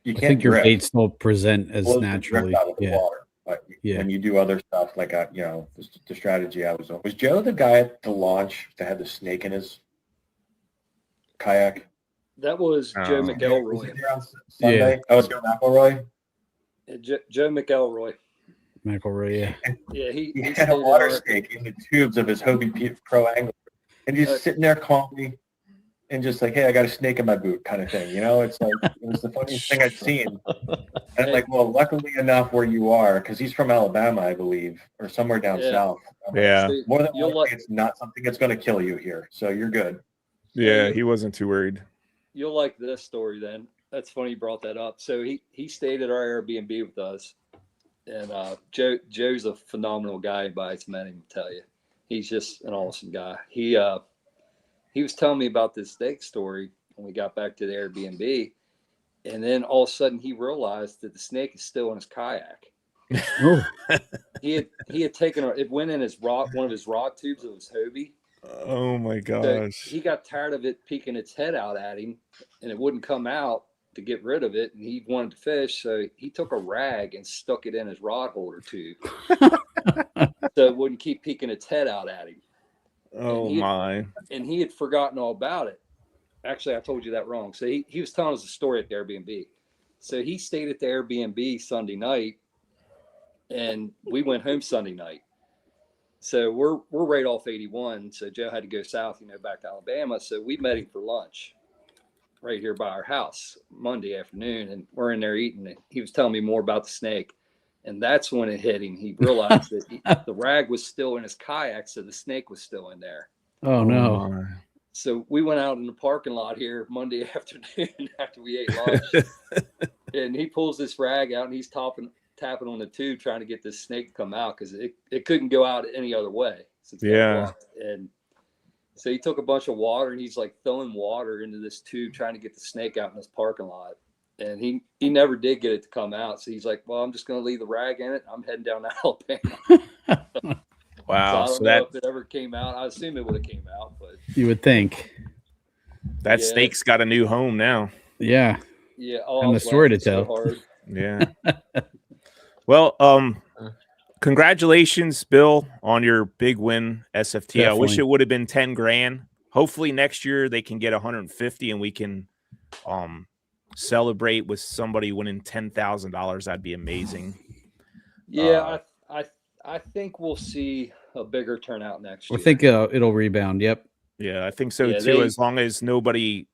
Speaker 5: You
Speaker 4: I
Speaker 5: can't
Speaker 4: think your
Speaker 5: drift.
Speaker 4: baits don't present as
Speaker 5: Blows the
Speaker 4: naturally.
Speaker 5: drift out of the
Speaker 4: Yeah.
Speaker 5: water. But
Speaker 4: Yeah.
Speaker 5: when you do other stuff like the strategy I was on. Was Joe the guy at the launch that had the snake in his kayak?
Speaker 6: That was Joe
Speaker 5: Was
Speaker 6: McElroy.
Speaker 5: he there on Sunday? Oh, it was Joe McElroy?
Speaker 6: Joe McElroy.
Speaker 4: McElroy, yeah.
Speaker 6: Yeah,
Speaker 5: He
Speaker 6: he
Speaker 5: had a
Speaker 6: stayed
Speaker 5: water
Speaker 6: at our-
Speaker 5: snake in the tubes of his Hobie Pro Angler. And he's sitting there calmly and just like, hey, I got a snake in my boot kind of thing. It's like, it was the funniest thing I'd seen. And like, well, luckily enough where you are, because he's from Alabama, I believe, or somewhere down
Speaker 6: Yeah.
Speaker 5: south.
Speaker 2: Yeah.
Speaker 6: So
Speaker 5: More than
Speaker 6: you'll
Speaker 5: likely, it's not something that's going to kill you here. So you're good.
Speaker 2: Yeah, he wasn't too worried.
Speaker 6: You'll like this story then. That's funny you brought that up. So he stayed at our Airbnb with us. And Joe's a phenomenal guy. Anybody's met him, tell you. He's just an awesome guy. He was telling me about this snake story when we got back to the Airbnb. And then all of a sudden he realized that the snake is still in his kayak.
Speaker 4: Oh.
Speaker 6: He had taken it went in his one of his rod tubes of his Hobie.
Speaker 2: Oh my
Speaker 6: So
Speaker 2: gosh.
Speaker 6: he got tired of it peeking its head out at him, and it wouldn't come out to get rid of it. And he wanted to fish, so he took a rag and stuck it in his rod holder tube, so it wouldn't keep peeking its head out at him.
Speaker 2: Oh my.
Speaker 6: And he had forgotten all about it. Actually, I told you that wrong. So he was telling us a story at the Airbnb. So he stayed at the Airbnb Sunday night, and we went home Sunday night. So we're right off 81. So Joe had to go south, back to Alabama. So we met him for lunch right here by our house Monday afternoon, and we're in there eating it. He was telling me more about the snake, and that's when it hit him. He realized that the rag was still in his kayak, so the snake was still in there.
Speaker 4: Oh no.
Speaker 2: my.
Speaker 6: So we went out in the parking lot here Monday afternoon after we ate lunch, and he pulls this rag out and he's tapping on the tube trying to get this snake to come out because it couldn't go out any other way. Since it was blocked. And so he took a bunch of water and he's like throwing water into this tube trying to get the snake out in this parking lot. And he never did get it to come out. So he's like, well, I'm just going to leave the rag in it. I'm heading down to Alabama.
Speaker 2: Wow.
Speaker 6: So I
Speaker 2: So
Speaker 6: don't know if it ever came out. I assume it would have came out, but
Speaker 4: You would think.
Speaker 2: that
Speaker 6: Yeah.
Speaker 2: snake's got a new home now.
Speaker 4: Yeah.
Speaker 6: yeah.
Speaker 4: And the story to tell.
Speaker 6: hard.
Speaker 2: Yeah. Well, congratulations, Bill, on your big win, SFT. I wish
Speaker 4: Definitely.
Speaker 2: it would have been 10 grand. Hopefully next year they can get 150 and we can celebrate with somebody winning $10,000. That'd be amazing.
Speaker 6: Yeah, I think we'll see. a bigger turnout next
Speaker 4: I
Speaker 6: year.
Speaker 4: think it'll rebound. Yep.
Speaker 2: Yeah, I think so
Speaker 6: Yeah,
Speaker 2: too. As long as nobody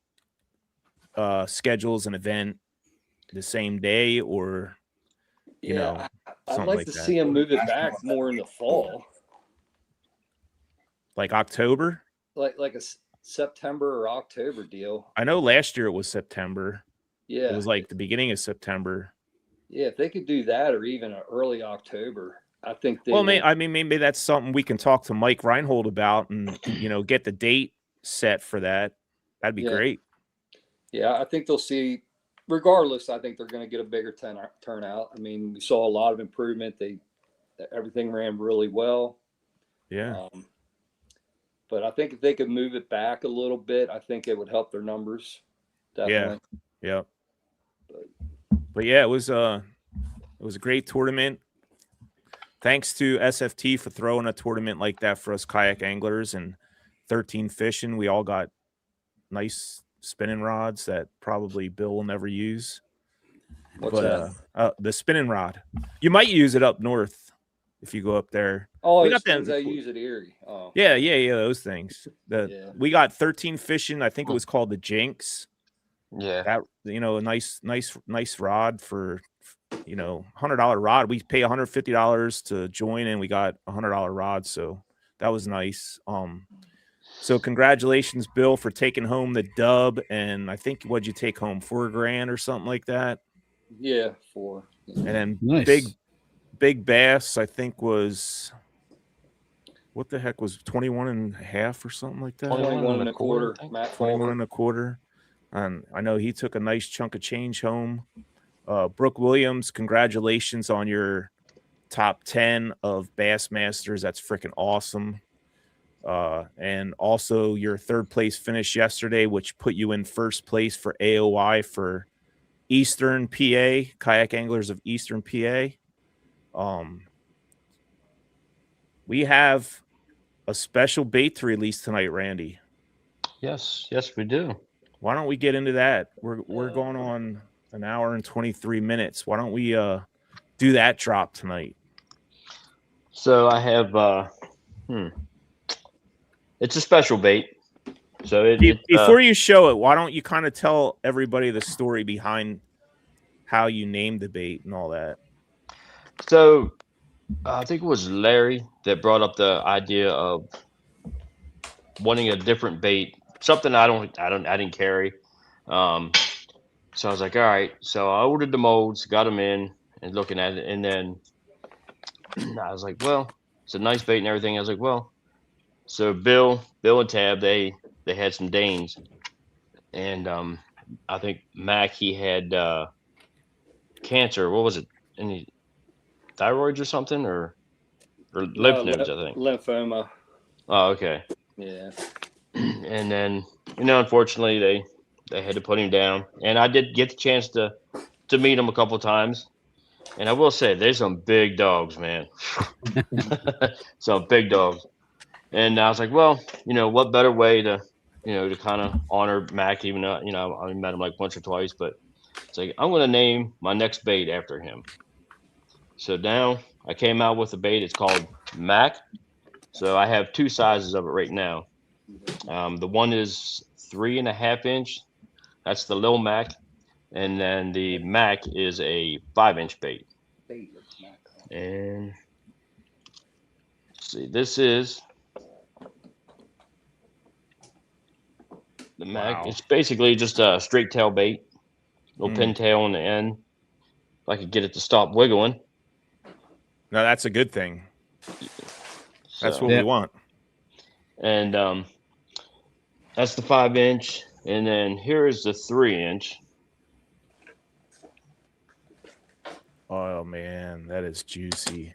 Speaker 2: schedules an event the same day, or you know,
Speaker 6: I'd
Speaker 2: something
Speaker 6: like
Speaker 2: like
Speaker 6: to
Speaker 2: that.
Speaker 6: see them move it back more in the fall,
Speaker 2: Like October.
Speaker 6: like a September or October deal.
Speaker 2: I know last year it was September.
Speaker 6: Yeah,
Speaker 2: It was like the beginning of September.
Speaker 6: yeah. If they could do that, or even early October, I think they.
Speaker 2: Well, maybe that's something we can talk to Mike Reinhold about, and get the date set for that. That'd be great.
Speaker 6: Yeah, I think they'll see. Regardless, I think they're going to get a bigger turnout. I mean, we saw a lot of improvement. Everything ran really well.
Speaker 2: Yeah.
Speaker 6: But I think if they could move it back a little bit, I think it would help their numbers. Definitely.
Speaker 2: Yeah. But yeah, it was a great tournament. Thanks to SFT for throwing a tournament like that for us kayak anglers, and 13 Fishing. We all got nice spinning rods that probably Bill will never use.
Speaker 6: What's that?
Speaker 2: The spinning rod. You might use it up north if you go up there.
Speaker 6: Oh,
Speaker 2: we
Speaker 6: got
Speaker 2: got them.
Speaker 6: I use at Erie. Oh.
Speaker 2: Yeah, those things. We got 13 Fishing. I think it was called the Jinx.
Speaker 7: Yeah.
Speaker 2: That a nice rod for $100 rod. We pay $150 to join, and we got $100 rod, so that was nice. So congratulations, Bill, for taking home the dub. And I think what'd you take home, $4,000 or something like that?
Speaker 6: Yeah, 4.
Speaker 2: And then
Speaker 4: Nice.
Speaker 2: big bass, I think was, what the heck was 21 and a half or something like that?
Speaker 6: 21 and a quarter. Matt
Speaker 2: 21 and a quarter. And I know he took a nice chunk of change home. Brooke Williams, congratulations on your top 10 of Bassmasters. That's freaking awesome. And also your third place finish yesterday, which put you in first place for AOI for Eastern PA, Kayak Anglers of Eastern PA. We have a special bait to release tonight, Randy.
Speaker 7: Yes, we do.
Speaker 2: Why don't we get into that? We're going on an hour and 23 minutes. Why don't we do that drop tonight?
Speaker 7: So I have it's a special bait. So
Speaker 2: before you show it, why don't you kind of tell everybody the story behind how you named the bait and all that?
Speaker 7: So I think it was Larry that brought up the idea of wanting a different bait, something I didn't carry. So I was like, all right. So I ordered the molds, got them in, and looking at it, and then I was like, well, it's a nice bait and everything. I was like, well, so Bill and Tab, they had some Danes, and I think Mac, he had cancer. What was it? Any thyroids or something, or lymph nodes? I think
Speaker 6: lymphoma.
Speaker 7: Oh, okay.
Speaker 6: Yeah.
Speaker 7: And then unfortunately they had to put him down, and I did get the chance to meet him a couple of times, and I will say there's some big dogs, man. Some big dogs. And I was like, well, what better way to kind of honor Mac, even though I only met him like once or twice, but it's like, I'm going to name my next bait after him. So now I came out with a bait. It's called Mac. So I have two sizes of it right now. The one is 3.5 inch. That's the Lil Mac. And then the Mac is a 5-inch bait. And let's see, this is the Mac.
Speaker 2: Wow.
Speaker 7: It's basically just a straight tail bait, little pin tail on the end. If I could get it to stop wiggling.
Speaker 2: No, that's a good thing. That's
Speaker 7: So,
Speaker 2: what we want.
Speaker 7: And that's the 5-inch. And then here is the 3-inch.
Speaker 2: Oh man, that is juicy.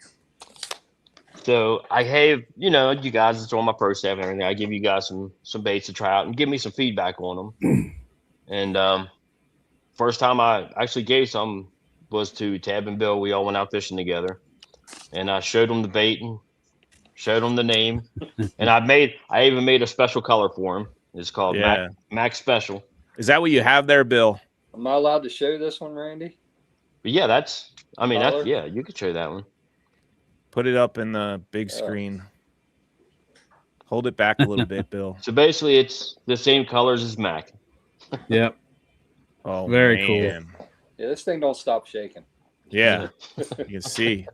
Speaker 7: So I have, you guys, it's on my pro staff and everything. I give you guys some baits to try out and give me some feedback on them. And first time I actually gave some was to Tab and Bill. We all went out fishing together, and I showed them the bait and showed them the name. And I even made a special color for him. It's called Mac Special.
Speaker 2: Is that what you have there, Bill?
Speaker 6: Am I allowed to show this one, Randy?
Speaker 7: But yeah, you could show that one.
Speaker 2: Put it up in the big screen. Hold it back a little bit, Bill.
Speaker 7: So basically, it's the same colors as Mac.
Speaker 4: Yep.
Speaker 2: Oh,
Speaker 4: Very
Speaker 2: man.
Speaker 6: Yeah, this thing don't stop shaking.
Speaker 2: Yeah, you can see.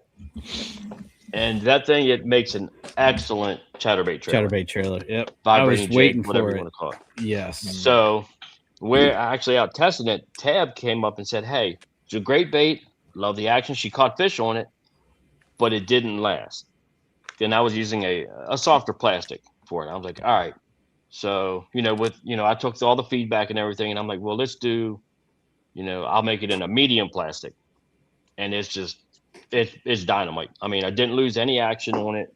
Speaker 7: And that thing, it makes an excellent chatterbait trailer.
Speaker 4: Chatterbait trailer. Yep.
Speaker 7: Vibrating
Speaker 4: I was waiting
Speaker 7: jig, whatever
Speaker 4: for
Speaker 7: you
Speaker 4: it.
Speaker 7: want to call it.
Speaker 4: Yes.
Speaker 7: So we're actually out testing it. Tab came up and said, hey, it's a great bait. Love the action. She caught fish on it, but it didn't last. Then I was using a softer plastic for it. I was like, all right. So, I took all the feedback and everything, and I'm like, well, let's do, I'll make it in a medium plastic. And it's just, it's dynamite. I mean, I didn't lose any action on it.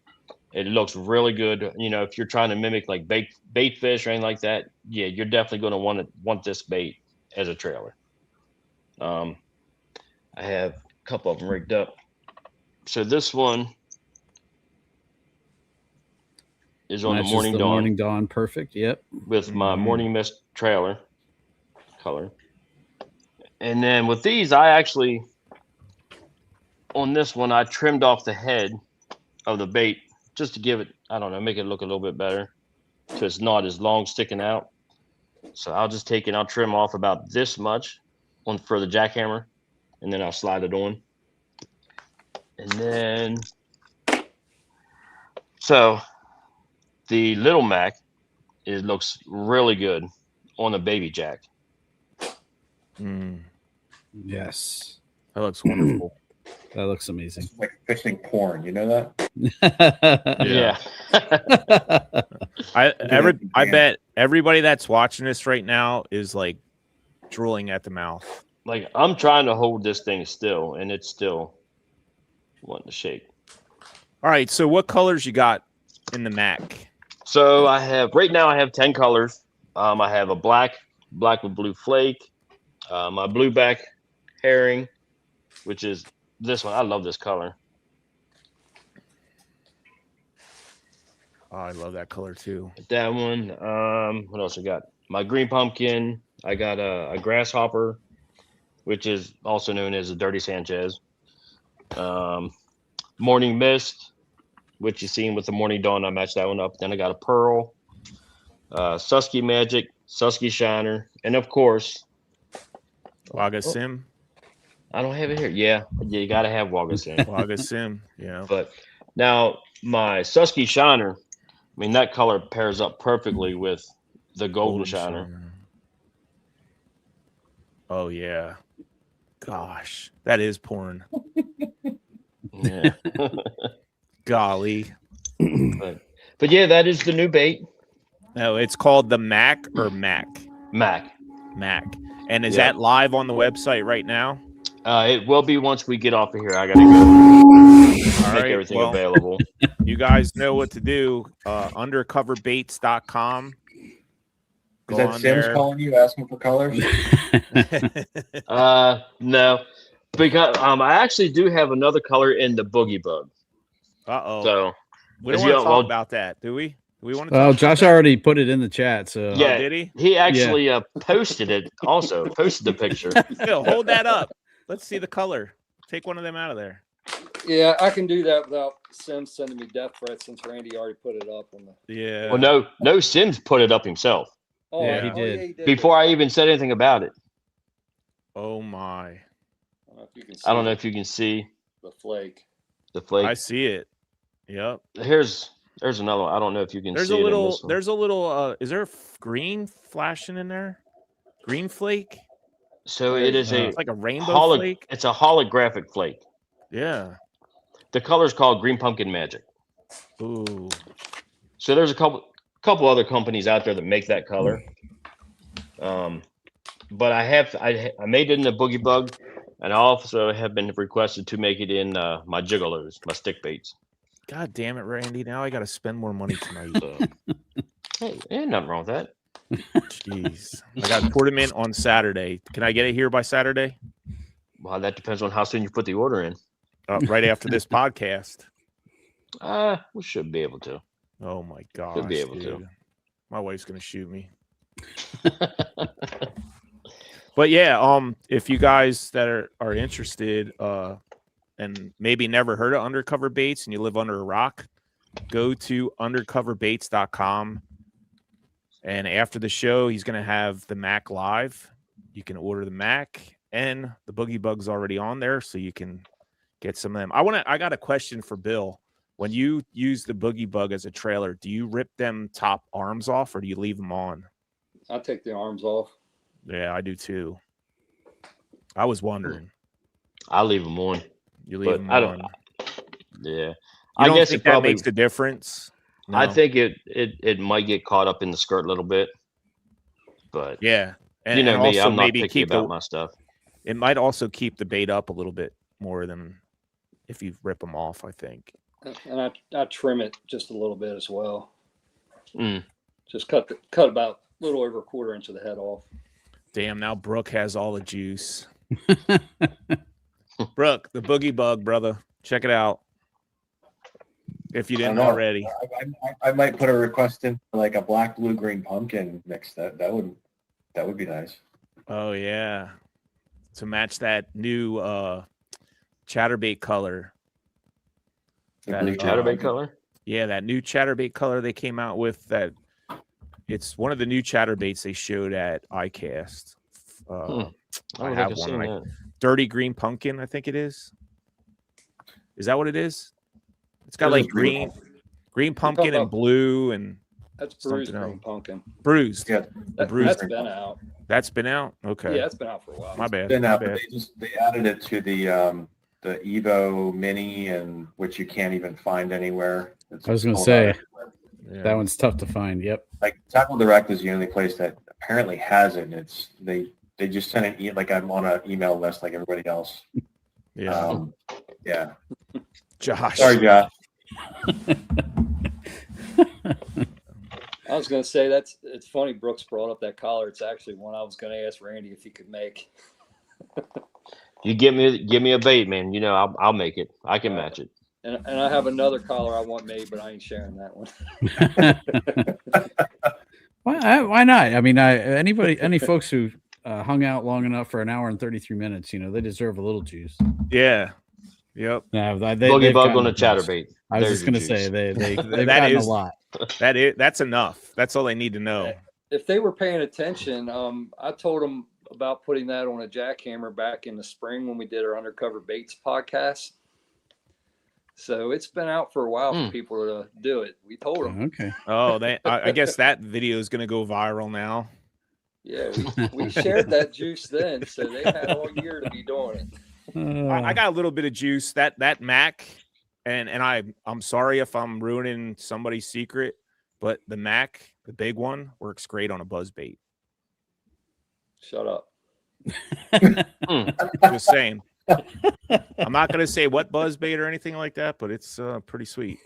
Speaker 7: It looks really good. If you're trying to mimic like bait fish or anything like that, yeah, you're definitely going to want this bait as a trailer. I have a couple of them rigged up. So this one is on
Speaker 4: Matches
Speaker 7: the Morning Dawn.
Speaker 4: Morning Dawn, perfect. Yep.
Speaker 7: With my Morning Mist trailer color. And then with these, I actually, on this one, I trimmed off the head of the bait just to give it, I don't know, make it look a little bit better. So it's not as long sticking out. So I'll just take it, I'll trim off about this much for the jackhammer, and then I'll slide it on. And then, so the Little Mac, it looks really good on the baby jack.
Speaker 4: Yes.
Speaker 2: That looks wonderful.
Speaker 4: That looks amazing.
Speaker 5: It's like fishing porn. You know that?
Speaker 7: Yeah.
Speaker 2: I bet everybody that's watching this right now is like drooling at the mouth.
Speaker 7: Like, I'm trying to hold this thing still, and it's still wanting to shake.
Speaker 2: All right, so what colors you got in the Mac?
Speaker 7: So right now I have 10 colors. I have a black with blue flake, my blueback herring, which is this one. I love this color.
Speaker 2: Oh, I love that color too.
Speaker 7: That one. What else I got? My green pumpkin. I got a grasshopper, which is also known as a Dirty Sanchez. Morning Mist, which you seen with the Morning Dawn. I matched that one up. Then I got a pearl, Susky Magic, Susky Shiner, and of course,
Speaker 2: Wagga Sim.
Speaker 7: I don't have it here. Yeah, you got to have Wagga Sim.
Speaker 2: Wagga Sim, yeah.
Speaker 7: But now my Susky Shiner, I mean, that color pairs up perfectly with the Golden Shiner.
Speaker 2: Oh, yeah. Gosh, that is porn.
Speaker 7: Yeah.
Speaker 2: Golly.
Speaker 7: But yeah, that is the new bait.
Speaker 2: No, it's called the Mac or Mac?
Speaker 7: Mac.
Speaker 2: And is that live on the website right now?
Speaker 7: It will be once we get off of here. I got to go make everything available.
Speaker 2: You guys know what to do. Undercoverbaits.com.
Speaker 5: Is that Sims calling you, asking for colors?
Speaker 7: No. Because I actually do have another color in the Boogie Bug.
Speaker 2: Uh-oh.
Speaker 7: So
Speaker 2: we don't want to talk about that, do we? Do we want to?
Speaker 4: Well, Josh already put it in the chat. So
Speaker 7: yeah,
Speaker 2: did he?
Speaker 7: He actually posted it. Also posted the picture.
Speaker 2: Phil, hold that up. Let's see the color. Take one of them out of there.
Speaker 6: Yeah, I can do that without Sims sending me death threats since Randy already put it up on the.
Speaker 2: Yeah.
Speaker 7: Well, no, Sims put it up himself.
Speaker 6: Oh,
Speaker 4: yeah, he did.
Speaker 6: he did.
Speaker 7: Before I even said anything about it.
Speaker 2: Oh my.
Speaker 7: I don't know if you can see
Speaker 6: the flake.
Speaker 7: The flake.
Speaker 2: I see it. Yep.
Speaker 7: There's another one. I don't know if you can
Speaker 2: there's
Speaker 7: see
Speaker 2: a little,
Speaker 7: it.
Speaker 2: There's a little. Is there green flashing in there? Green flake.
Speaker 7: So it is
Speaker 2: it's like a rainbow flake.
Speaker 7: It's a holographic flake.
Speaker 2: Yeah.
Speaker 7: The color's called Green Pumpkin Magic.
Speaker 2: Ooh.
Speaker 7: So there's a couple other companies out there that make that color. But I made it in the Boogie Bug, and I also have been requested to make it in my Giggolos, my stick baits.
Speaker 2: God damn it, Randy! Now I got to spend more money tonight.
Speaker 7: Hey, ain't nothing wrong with that.
Speaker 2: Jeez, I got tournament on Saturday. Can I get it here by Saturday?
Speaker 7: Well, that depends on how soon you put the order in.
Speaker 2: Right after this podcast.
Speaker 7: We should be able to.
Speaker 2: Oh my gosh,
Speaker 7: should be able to.
Speaker 2: My wife's gonna shoot me. But yeah, if you guys that are interested, and maybe never heard of Undercover Baits and you live under a rock, go to undercoverbaits.com. And after the show, he's going to have the Mac live. You can order the Mac, and the Boogie Bug's already on there, so you can get some of them. I got a question for Bill. When you use the Boogie Bug as a trailer, do you rip them top arms off, or do you leave them on?
Speaker 6: I take the arms off.
Speaker 2: Yeah, I do too. I was wondering.
Speaker 7: I leave them on.
Speaker 2: You leave them
Speaker 7: I
Speaker 2: on.
Speaker 7: don't. Yeah.
Speaker 2: You
Speaker 7: I
Speaker 2: don't
Speaker 7: guess
Speaker 2: think
Speaker 7: it
Speaker 2: that
Speaker 7: probably
Speaker 2: makes a difference? No.
Speaker 7: I think it might get caught up in the skirt a little bit, but
Speaker 2: yeah. And,
Speaker 7: you know
Speaker 2: and
Speaker 7: me,
Speaker 2: also
Speaker 7: I'm not
Speaker 2: maybe
Speaker 7: picky
Speaker 2: keep
Speaker 7: about my stuff.
Speaker 2: It might also keep the bait up a little bit more than if you rip them off, I think.
Speaker 6: And I trim it just a little bit as well.
Speaker 7: Mm.
Speaker 6: Just cut about a little over a quarter inch of the head off.
Speaker 2: Damn, now Brooke has all the juice. Brooke, the Boogie Bug, brother. Check it out. If you didn't already.
Speaker 5: I might put a request in for like a black, blue, green pumpkin mix. That would be nice.
Speaker 2: Oh yeah. To match that new Chatterbait color.
Speaker 5: The blue
Speaker 7: Chatterbait color?
Speaker 2: Yeah, that new Chatterbait color they came out with, that it's one of the new Chatterbaits they showed at ICAST. I have one, like dirty green pumpkin, I think it is. Is that what it is? It's got like green pumpkin and blue and
Speaker 6: that's bruised green pumpkin.
Speaker 2: Bruised.
Speaker 5: Yeah,
Speaker 6: that's been out.
Speaker 2: That's been out? Okay.
Speaker 6: Yeah, that's been out for a while.
Speaker 2: My bad.
Speaker 5: Been out, but they added it to the Evo Mini, and which you can't even find anywhere.
Speaker 4: I was going to say that one's tough to find. Yep.
Speaker 5: Like Tackle Direct is the only place that apparently has it. It's they just sent it like I'm on an email list like everybody else.
Speaker 2: Yeah.
Speaker 5: Yeah.
Speaker 2: Josh.
Speaker 5: Sorry, Josh.
Speaker 6: I was going to say it's funny Brooks brought up that collar. It's actually one I was going to ask Randy if he could make.
Speaker 7: You give me a bait, man. You know I'll make it. I can match it.
Speaker 6: And I have another collar I want made, but I ain't sharing that one.
Speaker 4: Why not? I mean, any folks who hung out long enough for an hour and 33 minutes, they deserve a little juice.
Speaker 2: Yeah. Yep.
Speaker 7: Boogie Bug on a Chatterbait.
Speaker 4: I was just going to say they've gotten a lot.
Speaker 2: That's enough. That's all they need to know.
Speaker 6: If they were paying attention, I told them about putting that on a jackhammer back in the spring when we did our Undercover Baits podcast. So it's been out for a while for people to do it. We told them.
Speaker 4: Okay.
Speaker 2: Oh, I guess that video is going to go viral now.
Speaker 6: Yeah, we shared that juice then, so they had all year to be doing it.
Speaker 2: I got a little bit of juice. That Mac, and I'm sorry if I'm ruining somebody's secret, but the Mac, the big one, works great on a buzzbait.
Speaker 6: Shut up.
Speaker 2: Just saying. I'm not going to say what buzzbait or anything like that, but it's pretty sweet.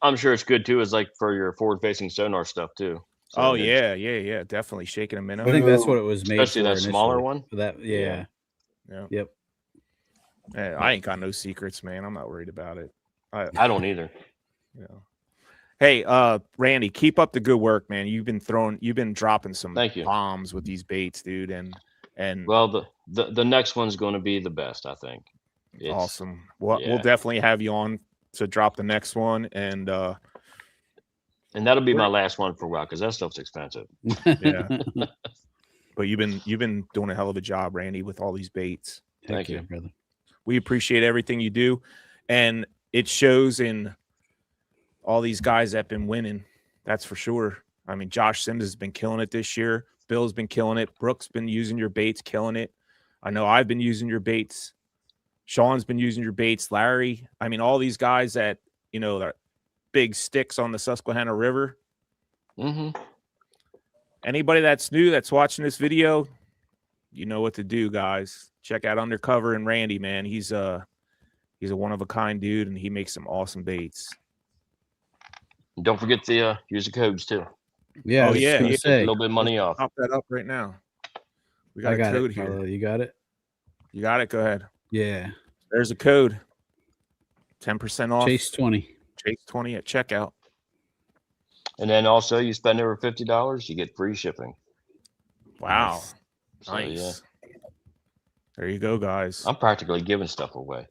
Speaker 7: I'm sure it's good too. It's like for your forward-facing sonar stuff too.
Speaker 2: So yeah, definitely shaking a minnow.
Speaker 4: I think that's what it was made
Speaker 7: especially
Speaker 4: for
Speaker 7: that smaller one.
Speaker 4: For that, yeah. Yep.
Speaker 2: Yeah, I ain't got no secrets, man. I'm not worried about it.
Speaker 7: I don't either.
Speaker 2: Hey, Randy, keep up the good work, man. You've been dropping some bombs with these baits, dude. And
Speaker 7: well, the next one's going to be the best, I think.
Speaker 2: Awesome. We'll definitely have you on to drop the next one, and
Speaker 7: that'll be my last one for a while because that stuff's expensive.
Speaker 2: Yeah. But you've been doing a hell of a job, Randy, with all these baits.
Speaker 7: Thank you,
Speaker 4: brother.
Speaker 2: We appreciate everything you do, and it shows in all these guys that have been winning. That's for sure. I mean, Josh Sims has been killing it this year. Bill's been killing it. Brooke's been using your baits, killing it. I know I've been using your baits. Sean's been using your baits. Larry. I mean, all these guys that, that big sticks on the Susquehanna River.
Speaker 7: Mm-hmm.
Speaker 2: Anybody that's new that's watching this video, you know what to do, guys. Check out Undercover and Randy, man. He's a one-of-a-kind dude, and he makes some awesome baits.
Speaker 7: Don't forget to use the codes, too.
Speaker 4: Yeah.
Speaker 2: Oh, yeah.
Speaker 7: A little bit of money off.
Speaker 2: Pop that up right now. We got a code here.
Speaker 4: You got it?
Speaker 2: You got it? Go ahead.
Speaker 4: Yeah.
Speaker 2: There's a code. 10% off.
Speaker 4: Chase 20.
Speaker 2: Chase 20 at checkout.
Speaker 7: And then also you spend over $50, you get free shipping.
Speaker 2: Wow.
Speaker 7: So,
Speaker 2: nice. There you go, guys.
Speaker 7: I'm practically giving stuff away.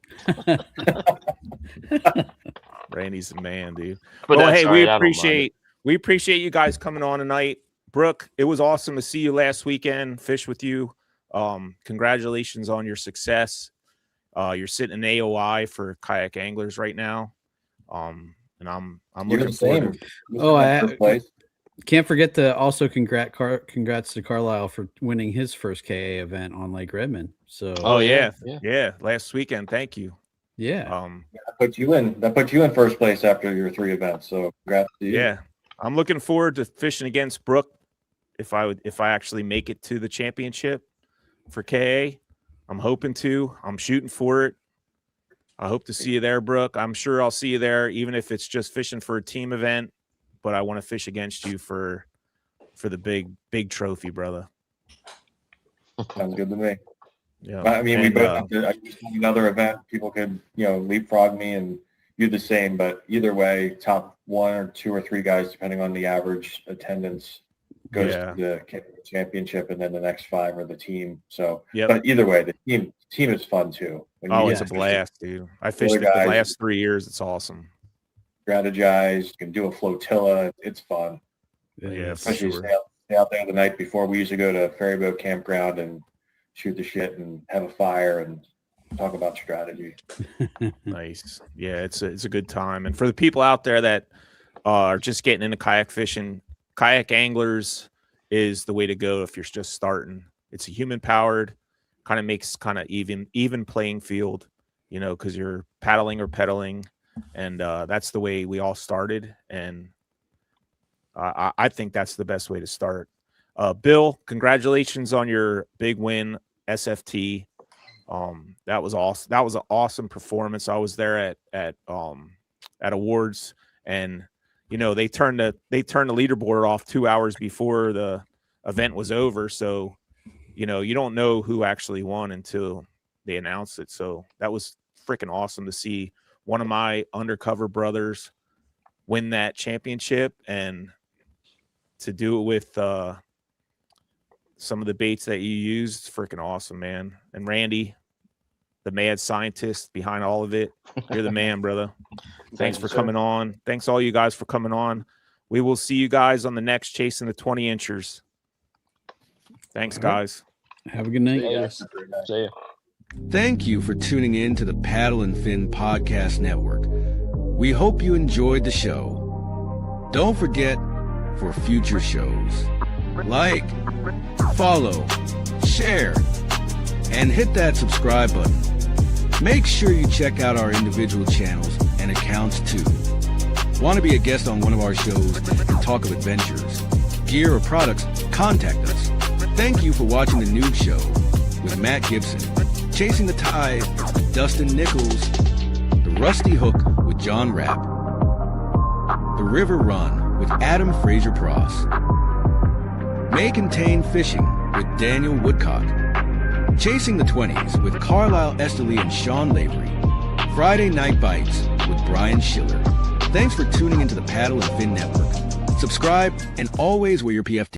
Speaker 2: Randy's the man, dude.
Speaker 7: But
Speaker 2: Well,
Speaker 7: that's
Speaker 2: hey,
Speaker 7: all right, I don't mind it.
Speaker 2: we appreciate you guys coming on tonight. Brooke, it was awesome to see you last weekend, fish with you. Congratulations on your success. You're sitting in AOI for kayak anglers right now. And I'm looking forward to
Speaker 4: I can't forget to also congrats to Carlisle for winning his first KA event on Lake Redmond. So
Speaker 2: yeah, last weekend. Thank you.
Speaker 4: Yeah.
Speaker 5: That put you in first place after your 3 events. So congrats to you.
Speaker 2: Yeah. I'm looking forward to fishing against Brooke if I actually make it to the championship for KA. I'm hoping to. I'm shooting for it. I hope to see you there, Brooke. I'm sure I'll see you there, even if it's just fishing for a team event. But I want to fish against you for the big trophy, brother.
Speaker 5: Sounds good to me.
Speaker 2: Yeah.
Speaker 5: I mean, we both have to, I just want another event. People could, leapfrog me and do the same. But either way, top 1 or 2 or 3 guys, depending on the average attendance, goes to the championship, and then the next 5 are the team. So, but either way, the team is fun too.
Speaker 2: It's a blast, dude. I fished it the last 3 years. It's awesome.
Speaker 5: Strategize, you can do a flotilla. It's fun.
Speaker 2: Yeah,
Speaker 5: especially stay out there the night before. We usually go to ferry boat campground and shoot the shit and have a fire and talk about strategy.
Speaker 2: Nice. Yeah, it's a good time. And for the people out there that are just getting into kayak fishing, kayak anglers is the way to go if you're just starting. It's a human powered, kind of makes kind of even playing field, because you're paddling or pedaling. And that's the way we all started. And I think that's the best way to start. Bill, congratulations on your big win, SFT. That was awesome. That was an awesome performance. I was there at awards, and they turned the leaderboard off 2 hours before the event was over. So, you don't know who actually won until they announce it. So that was freaking awesome to see one of my undercover brothers win that championship, and to do it with some of the baits that you used. Freaking awesome, man. And Randy, the mad scientist behind all of it, you're the man, brother. Thanks for coming on. Thanks all you guys for coming on. We will see you guys on the next Chasing the 20 Inchers. Thanks, guys.
Speaker 4: Have a good night.
Speaker 7: See ya.
Speaker 8: Thank you for tuning in to the Paddle and Fin Podcast Network. We hope you enjoyed the show. Don't forget, for future shows, like, follow, share, and hit that subscribe button. Make sure you check out our individual channels and accounts too. Want to be a guest on one of our shows and talk of adventures, gear, or products? Contact us. Thank you for watching The Noob Show with Matt Gibson, Chasing the Tide with Dustin Nichols, The Rusty Hook with John Rapp, The River Run with Adam Fraser Pross, May Contain Fishing with Daniel Woodcock, Chasing the 20s with Carlisle Esterly and Sean Lavery, Friday Night Bites with Brian Schiller. Thanks for tuning into the Paddle and Fin Network. Subscribe and always wear your PFT.